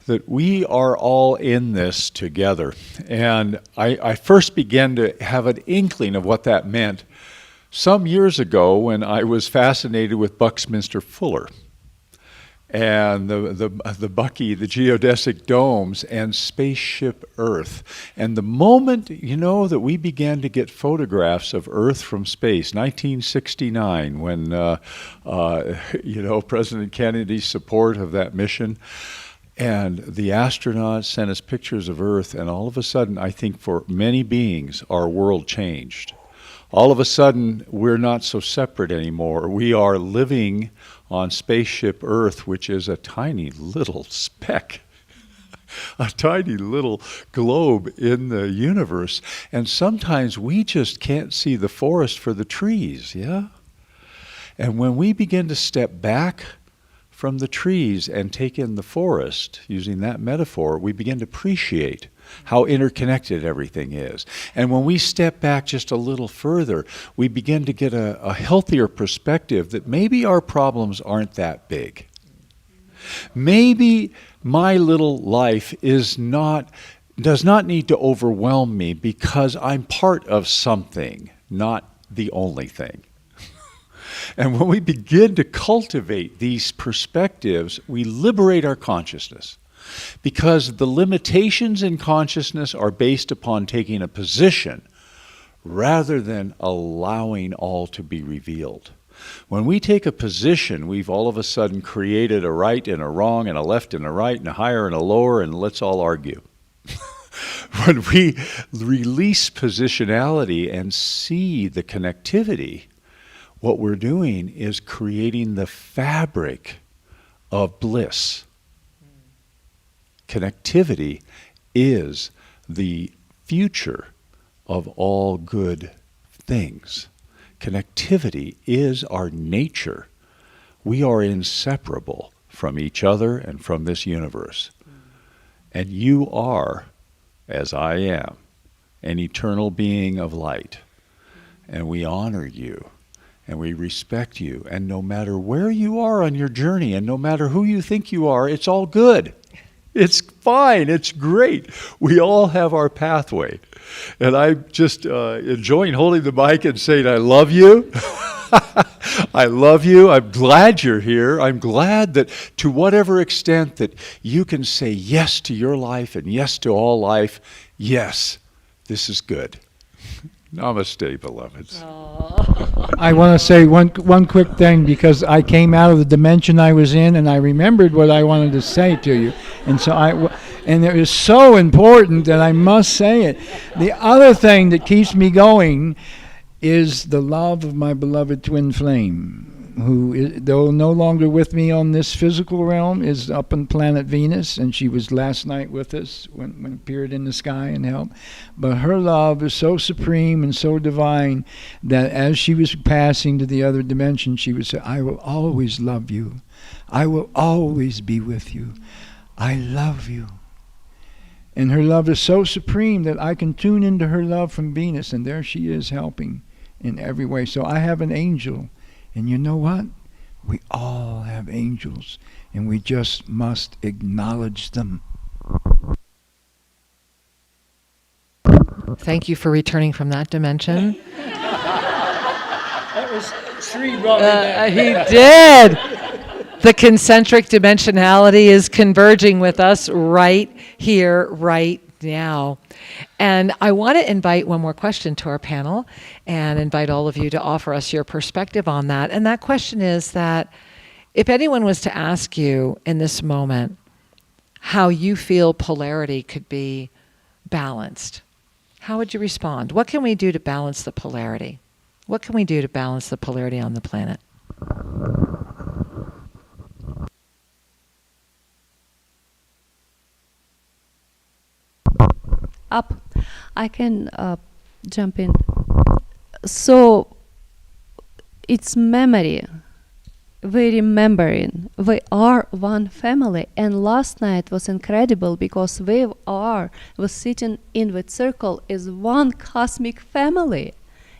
That we are all in this together. And I first began to have an inkling of what that meant some years ago when I was fascinated with Buckminster Fuller and the Bucky, the geodesic domes, and spaceship Earth. And the moment, that we began to get photographs of Earth from space, 1969, when, President Kennedy's support of that mission, and the astronauts sent us pictures of Earth, and all of a sudden, I think for many beings, our world changed. all of a sudden we're not so separate anymore. We are living on spaceship Earth, which is a tiny little speck, a tiny little globe in the universe. And sometimes we just can't see the forest for the trees, yeah? And when we begin to step back from the trees and take in the forest, using that metaphor, we begin to appreciate how interconnected everything is. And when we step back just a little further, we begin to get a healthier perspective that maybe our problems aren't that big. Maybe my little life does not need to overwhelm me because I'm part of something, not the only thing. And when we begin to cultivate these perspectives, we liberate our consciousness. Because the limitations in consciousness are based upon taking a position rather than allowing all to be revealed. When we take a position, we've all of a sudden created a right and a wrong and a left and a right and a higher and a lower, and let's all argue. When we release positionality and see the connectivity, what we're doing is creating the fabric of bliss. Connectivity is the future of all good things. Connectivity is our nature. We are inseparable from each other and from this universe. And you are, as I am, an eternal being of light. And we honor you. And we respect you. And no matter where you are on your journey, and no matter who you think you are, it's all good. It's fine. It's great. We all have our pathway. And I'm just enjoying holding the mic and saying, I love you. I love you. I'm glad you're here. I'm glad that to whatever extent that you can say yes to your life and yes to all life, yes, this is good. Namaste, beloveds. I want to say one quick thing, because I came out of the dimension I was in and I remembered what I wanted to say to you. And so and it is so important that I must say it. The other thing that keeps me going is the love of my beloved twin flame, who, though no longer with me on this physical realm, is up on planet Venus, and she was last night with us when appeared in the sky and helped. But her love is so supreme and so divine that as she was passing to the other dimension, she would say, I will always love you. I will always be with you. I love you. And her love is so supreme that I can tune into her love from Venus, and there she is helping in every way. So I have an angel. And you know what? We all have angels, and we just must acknowledge them. Thank you for returning from that dimension. That was Sri Ravi. He did. The concentric dimensionality is converging with us right here, right now. And I want to invite one more question to our panel and invite all of you to offer us your perspective on that. And that question is that if anyone was to ask you in this moment how you feel polarity could be balanced, how would you respond? What can we do to balance the polarity? What can we do to balance the polarity on the planet? Up. I can jump in. So it's memory. We're remembering. We are one family. And last night was incredible because we was sitting in the circle as one cosmic family.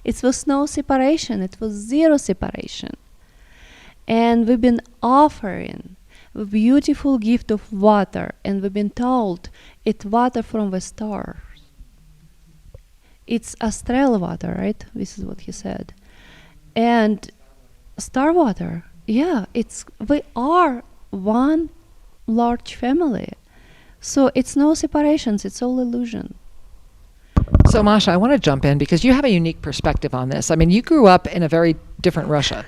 It was no separation. It was zero separation. And we've been offering a beautiful gift of water, and we've been told it's water from the stars. It's astral water, right? This is what he said. And star water, yeah, we are one large family. So it's no separations, it's all illusion. So Masha, I want to jump in because you have a unique perspective on this. I mean, you grew up in a very different Russia.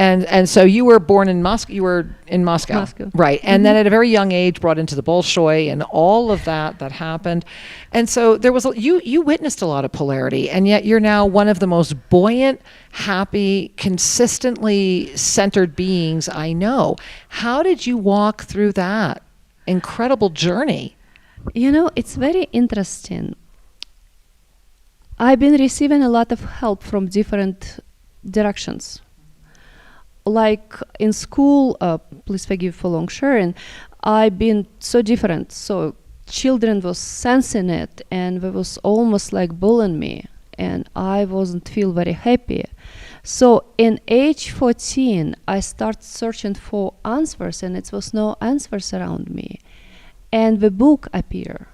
And so you were born in Moscow. You were in Moscow, Moscow. right? And then at a very young age, brought into the Bolshoi and all of that happened. And so there was you witnessed a lot of polarity, and yet you're now one of the most buoyant, happy, consistently centered beings I know. How did you walk through that incredible journey? You know, it's very interesting. I've been receiving a lot of help from different directions. Like in school, please forgive for long sharing, I've been so different. So children was sensing it, and they was almost like bullying me, and I wasn't feel very happy. So in age 14, I started searching for answers, and it was no answers around me. And the book appeared,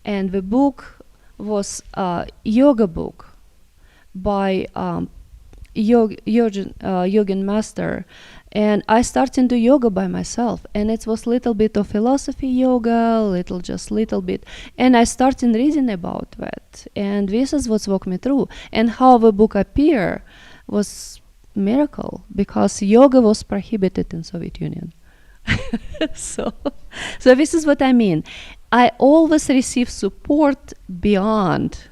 and the book was a yoga book by yogin master, and I started to do yoga by myself, and it was little bit of philosophy yoga, little bit, and I started reading about that, and this is what's walked me through. And how the book appeared was miracle, because yoga was prohibited in Soviet Union. so this is what I mean. I always receive support beyond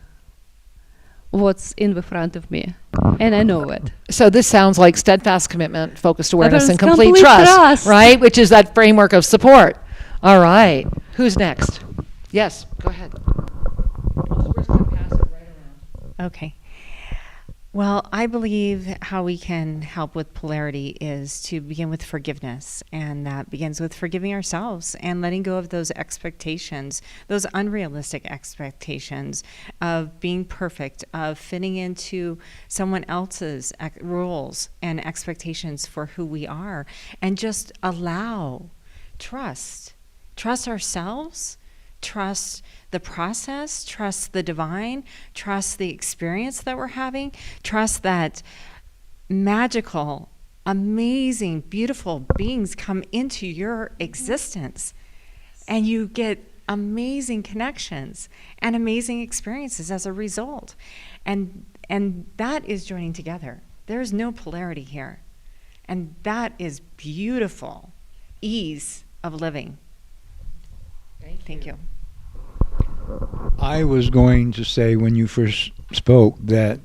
what's in the front of me, and I know it. So this sounds like steadfast commitment, focused awareness, and There's complete complete trust, trust. right? Which is that framework of support. All right. Who's next? Yes, go ahead. Okay. Well, I believe how we can help with polarity is to begin with forgiveness, and that begins with forgiving ourselves and letting go of those expectations, those unrealistic expectations of being perfect, of fitting into someone else's rules and expectations for who we are, and just trust ourselves, trust the process, trust the divine, trust the experience that we're having, trust that magical, amazing, beautiful beings come into your existence, and you get amazing connections and amazing experiences as a result. And that is joining together. There's no polarity here. And that is beautiful ease of living. Thank you. I was going to say when you first spoke that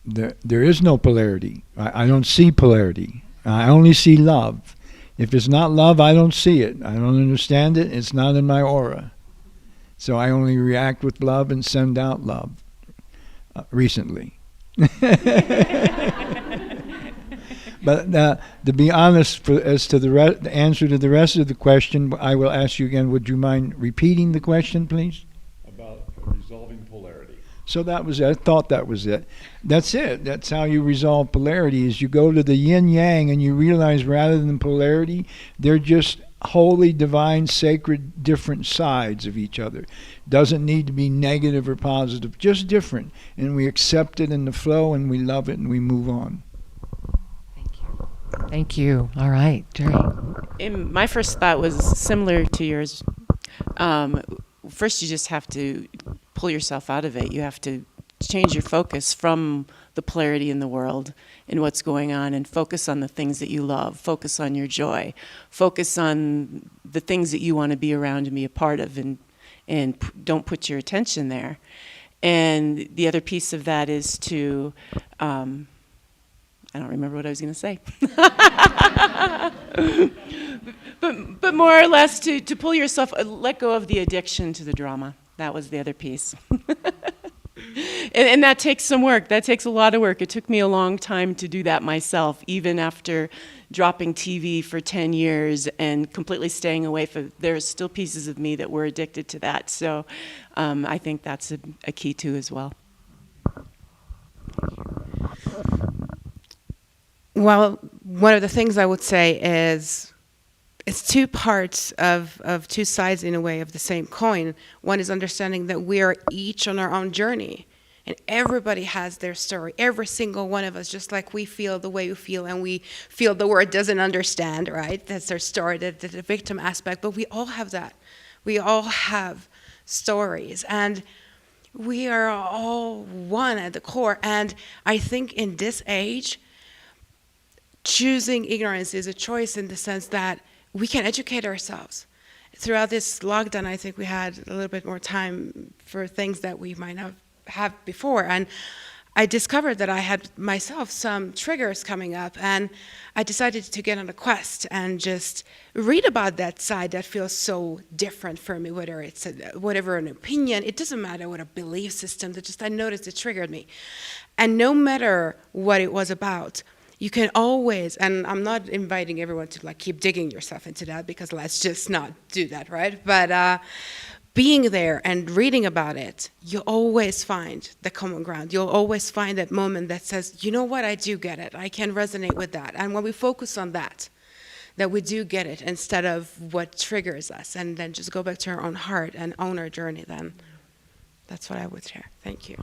there is no polarity. I don't see polarity. I only see love. If it's not love, I don't see it. I don't understand it. It's not in my aura. So I only react with love and send out love recently. But to be honest, as to the answer to the rest of the question, I will ask you again. Would you mind repeating the question, please? About resolving polarity. So that was it. I thought that was it. That's it. That's how you resolve polarity, is you go to the yin-yang and you realize rather than polarity, they're just holy, divine, sacred, different sides of each other. Doesn't need to be negative or positive, just different. And we accept it in the flow, and we love it, and we move on. Thank you. All right, Jerry. My first thought was similar to yours. First, you just have to pull yourself out of it. You have to change your focus from the polarity in the world and what's going on, and focus on the things that you love. Focus on your joy. Focus on the things that you want to be around and be a part of, and don't put your attention there. And the other piece of that is to I don't remember what I was going to say. but more or less to pull yourself, let go of the addiction to the drama. That was the other piece. and that takes some work. That takes a lot of work. It took me a long time to do that myself, even after dropping TV for 10 years and completely staying away from. There's still pieces of me that were addicted to that. So I think that's a key too as well. Well, one of the things I would say is it's two parts of two sides, in a way, of the same coin. One is understanding that we are each on our own journey, and everybody has their story. Every single one of us, just like we feel the way you feel, and we feel the word doesn't understand, right? That's their story, the victim aspect. But we all have that. We all have stories, and we are all one at the core. And I think in this age, choosing ignorance is a choice in the sense that we can educate ourselves. Throughout this lockdown, I think we had a little bit more time for things that we might not have before. And I discovered that I had myself some triggers coming up, and I decided to get on a quest and just read about that side that feels so different for me, whether it's whatever an opinion, it doesn't matter what a belief system, that just I noticed it triggered me. And no matter what it was about, you can always, and I'm not inviting everyone to like keep digging yourself into that, because let's just not do that, right? But being there and reading about it, you'll always find the common ground. You'll always find that moment that says, you know what, I do get it. I can resonate with that. And when we focus on that we do get it instead of what triggers us, and then just go back to our own heart and own our journey, then that's what I would share. Thank you.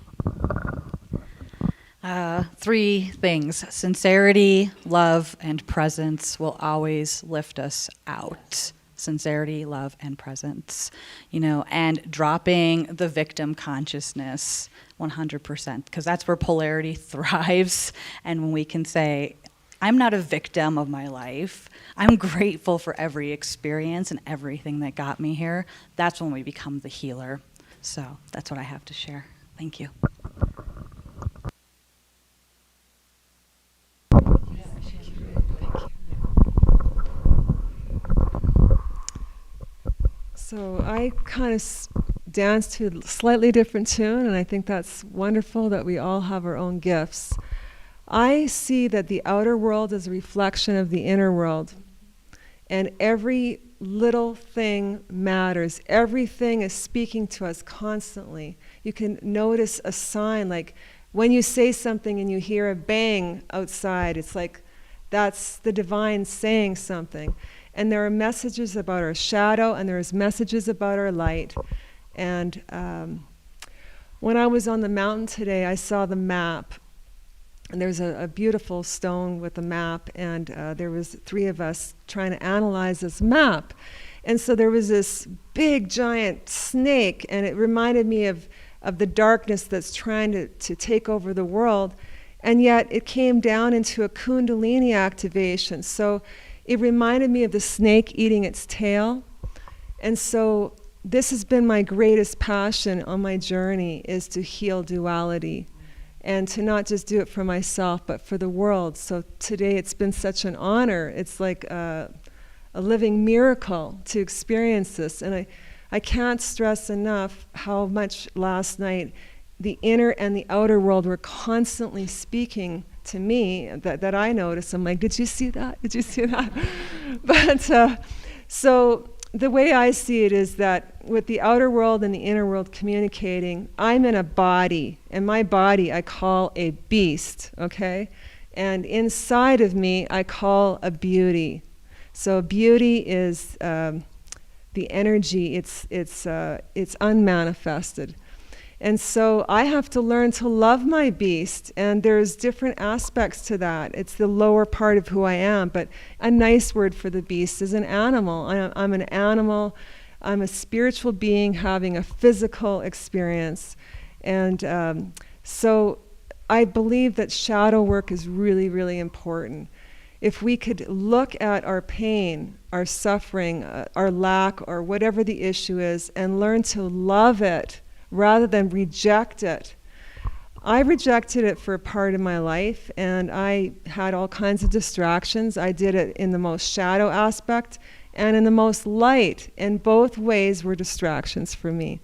3 things: sincerity, love, and presence will always lift us out. Sincerity, love, and presence, and dropping the victim consciousness 100%, because that's where polarity thrives. And when we can say, I'm not a victim of my life, I'm grateful for every experience and everything that got me here, that's when we become the healer. So that's what I have to share. Thank you. So I kind of dance to a slightly different tune, and I think that's wonderful that we all have our own gifts. I see that the outer world is a reflection of the inner world, and every little thing matters. Everything is speaking to us constantly. You can notice a sign, like when you say something and you hear a bang outside, it's like that's the divine saying something. And there are messages about our shadow, and there's messages about our light. And when I was on the mountain today, I saw the map. And there's a beautiful stone with a map, and there was 3 of us trying to analyze this map. And so there was this big, giant snake, and it reminded me of the darkness that's trying to take over the world. And yet it came down into a kundalini activation. So it reminded me of the snake eating its tail. And so this has been my greatest passion on my journey, is to heal duality and to not just do it for myself, but for the world. So today it's been such an honor. It's like a living miracle to experience this. And I can't stress enough how much last night the inner and the outer world were constantly speaking to me that I noticed. I'm like, did you see that? Did you see that? But so the way I see it is that with the outer world and the inner world communicating, I'm in a body, and my body I call a beast, okay? And inside of me I call a beauty. So beauty is the energy, it's unmanifested. And so I have to learn to love my beast, and there's different aspects to that. It's the lower part of who I am, but a nice word for the beast is an animal. I'm an animal. I'm a spiritual being having a physical experience. And so I believe that shadow work is really, really important. If we could look at our pain, our suffering, our lack, or whatever the issue is, and learn to love it, rather than reject it. I rejected it for a part of my life, and I had all kinds of distractions. I did it in the most shadow aspect and in the most light, and both ways were distractions for me.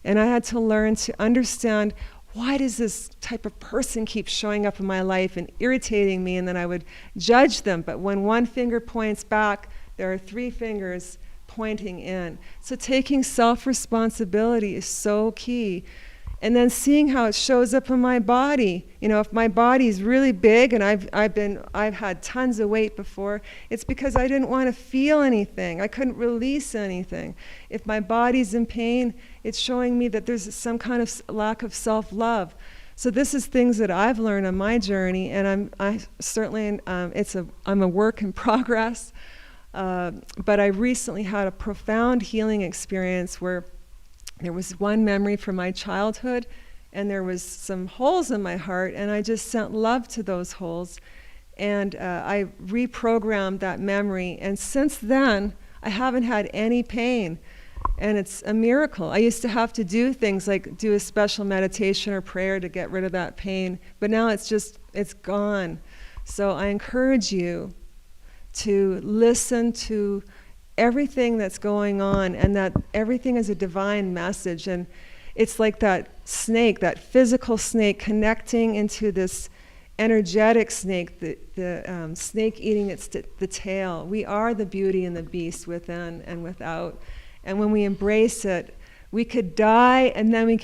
And I had to learn to understand, why does this type of person keep showing up in my life and irritating me? And then I would judge them. But when one finger points back, there are 3 fingers pointing in. So taking self-responsibility is so key. And then seeing how it shows up in my body. You know, if my body's really big, and I've had tons of weight before, it's because I didn't want to feel anything. I couldn't release anything. If my body's in pain, it's showing me that there's some kind of lack of self-love. So this is things that I've learned on my journey, and I'm a work in progress. But I recently had a profound healing experience where there was one memory from my childhood, and there was some holes in my heart, and I just sent love to those holes. And I reprogrammed that memory. And since then, I haven't had any pain. And it's a miracle. I used to have to do things like do a special meditation or prayer to get rid of that pain. But now it's gone. So I encourage you to listen to everything that's going on, and that everything is a divine message. And it's like that snake, that physical snake, connecting into this energetic snake, the snake eating the tail. We are the beauty and the beast within and without. And when we embrace it, we could die, and then we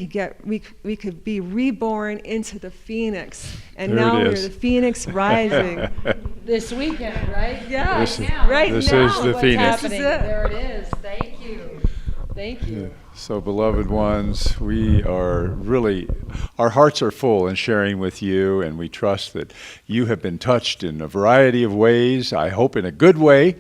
could be reborn into the phoenix. And There now it we're is. the phoenix rising. This weekend, right? Yeah, This is- right this now. is the What's Phoenix. happening. This is it. There it is. Thank you. Thank you. So, beloved ones, we are really, our hearts are full in sharing with you, and we trust that you have been touched in a variety of ways, I hope in a good way.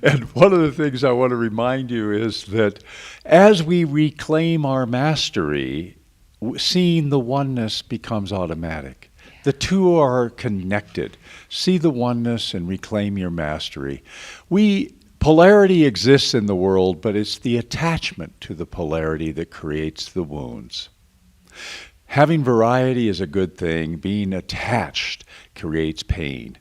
And one of the things I want to remind you is that as we reclaim our mastery, seeing the oneness becomes automatic. The two are connected. See the oneness and reclaim your mastery. Polarity exists in the world, but it's the attachment to the polarity that creates the wounds. Having variety is a good thing. Being attached creates pain.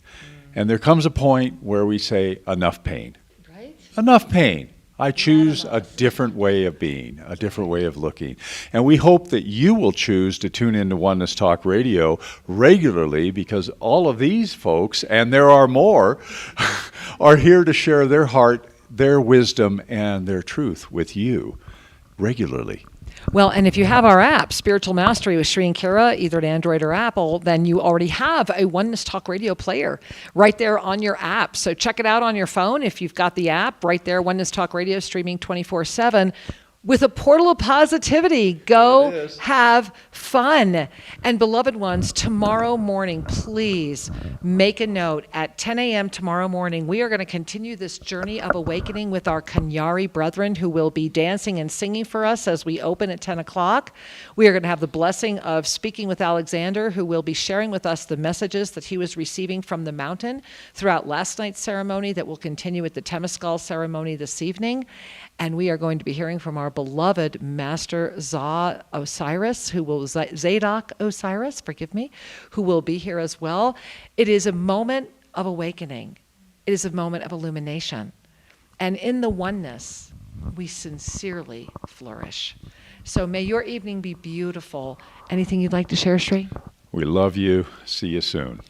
And there comes a point where we say, enough pain. Right? Enough pain. I choose a different way of being, a different way of looking. And we hope that you will choose to tune into Oneness Talk Radio regularly, because all of these folks, and there are more, are here to share their heart, their wisdom, and their truth with you regularly. Well, and if you have our app, Spiritual Mastery with Sri and Kira, either at Android or Apple, then you already have a Oneness Talk Radio player right there on your app. So check it out on your phone if you've got the app right there, Oneness Talk Radio, streaming 24/7. With a portal of positivity. Go have fun. And beloved ones, tomorrow morning, please make a note. At 10 a.m. tomorrow morning, we are going to continue this journey of awakening with our Kanyari brethren, who will be dancing and singing for us as we open at 10 o'clock. We are going to have the blessing of speaking with Alexander, who will be sharing with us the messages that he was receiving from the mountain throughout last night's ceremony that will continue at the Temescal ceremony this evening. And we are going to be hearing from our beloved Master Zadok Osiris, who will be here as well. It is a moment of awakening. It is a moment of illumination. And in the oneness, we sincerely flourish. So may your evening be beautiful. Anything you'd like to share, Sri? We love you. See you soon.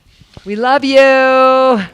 We love you.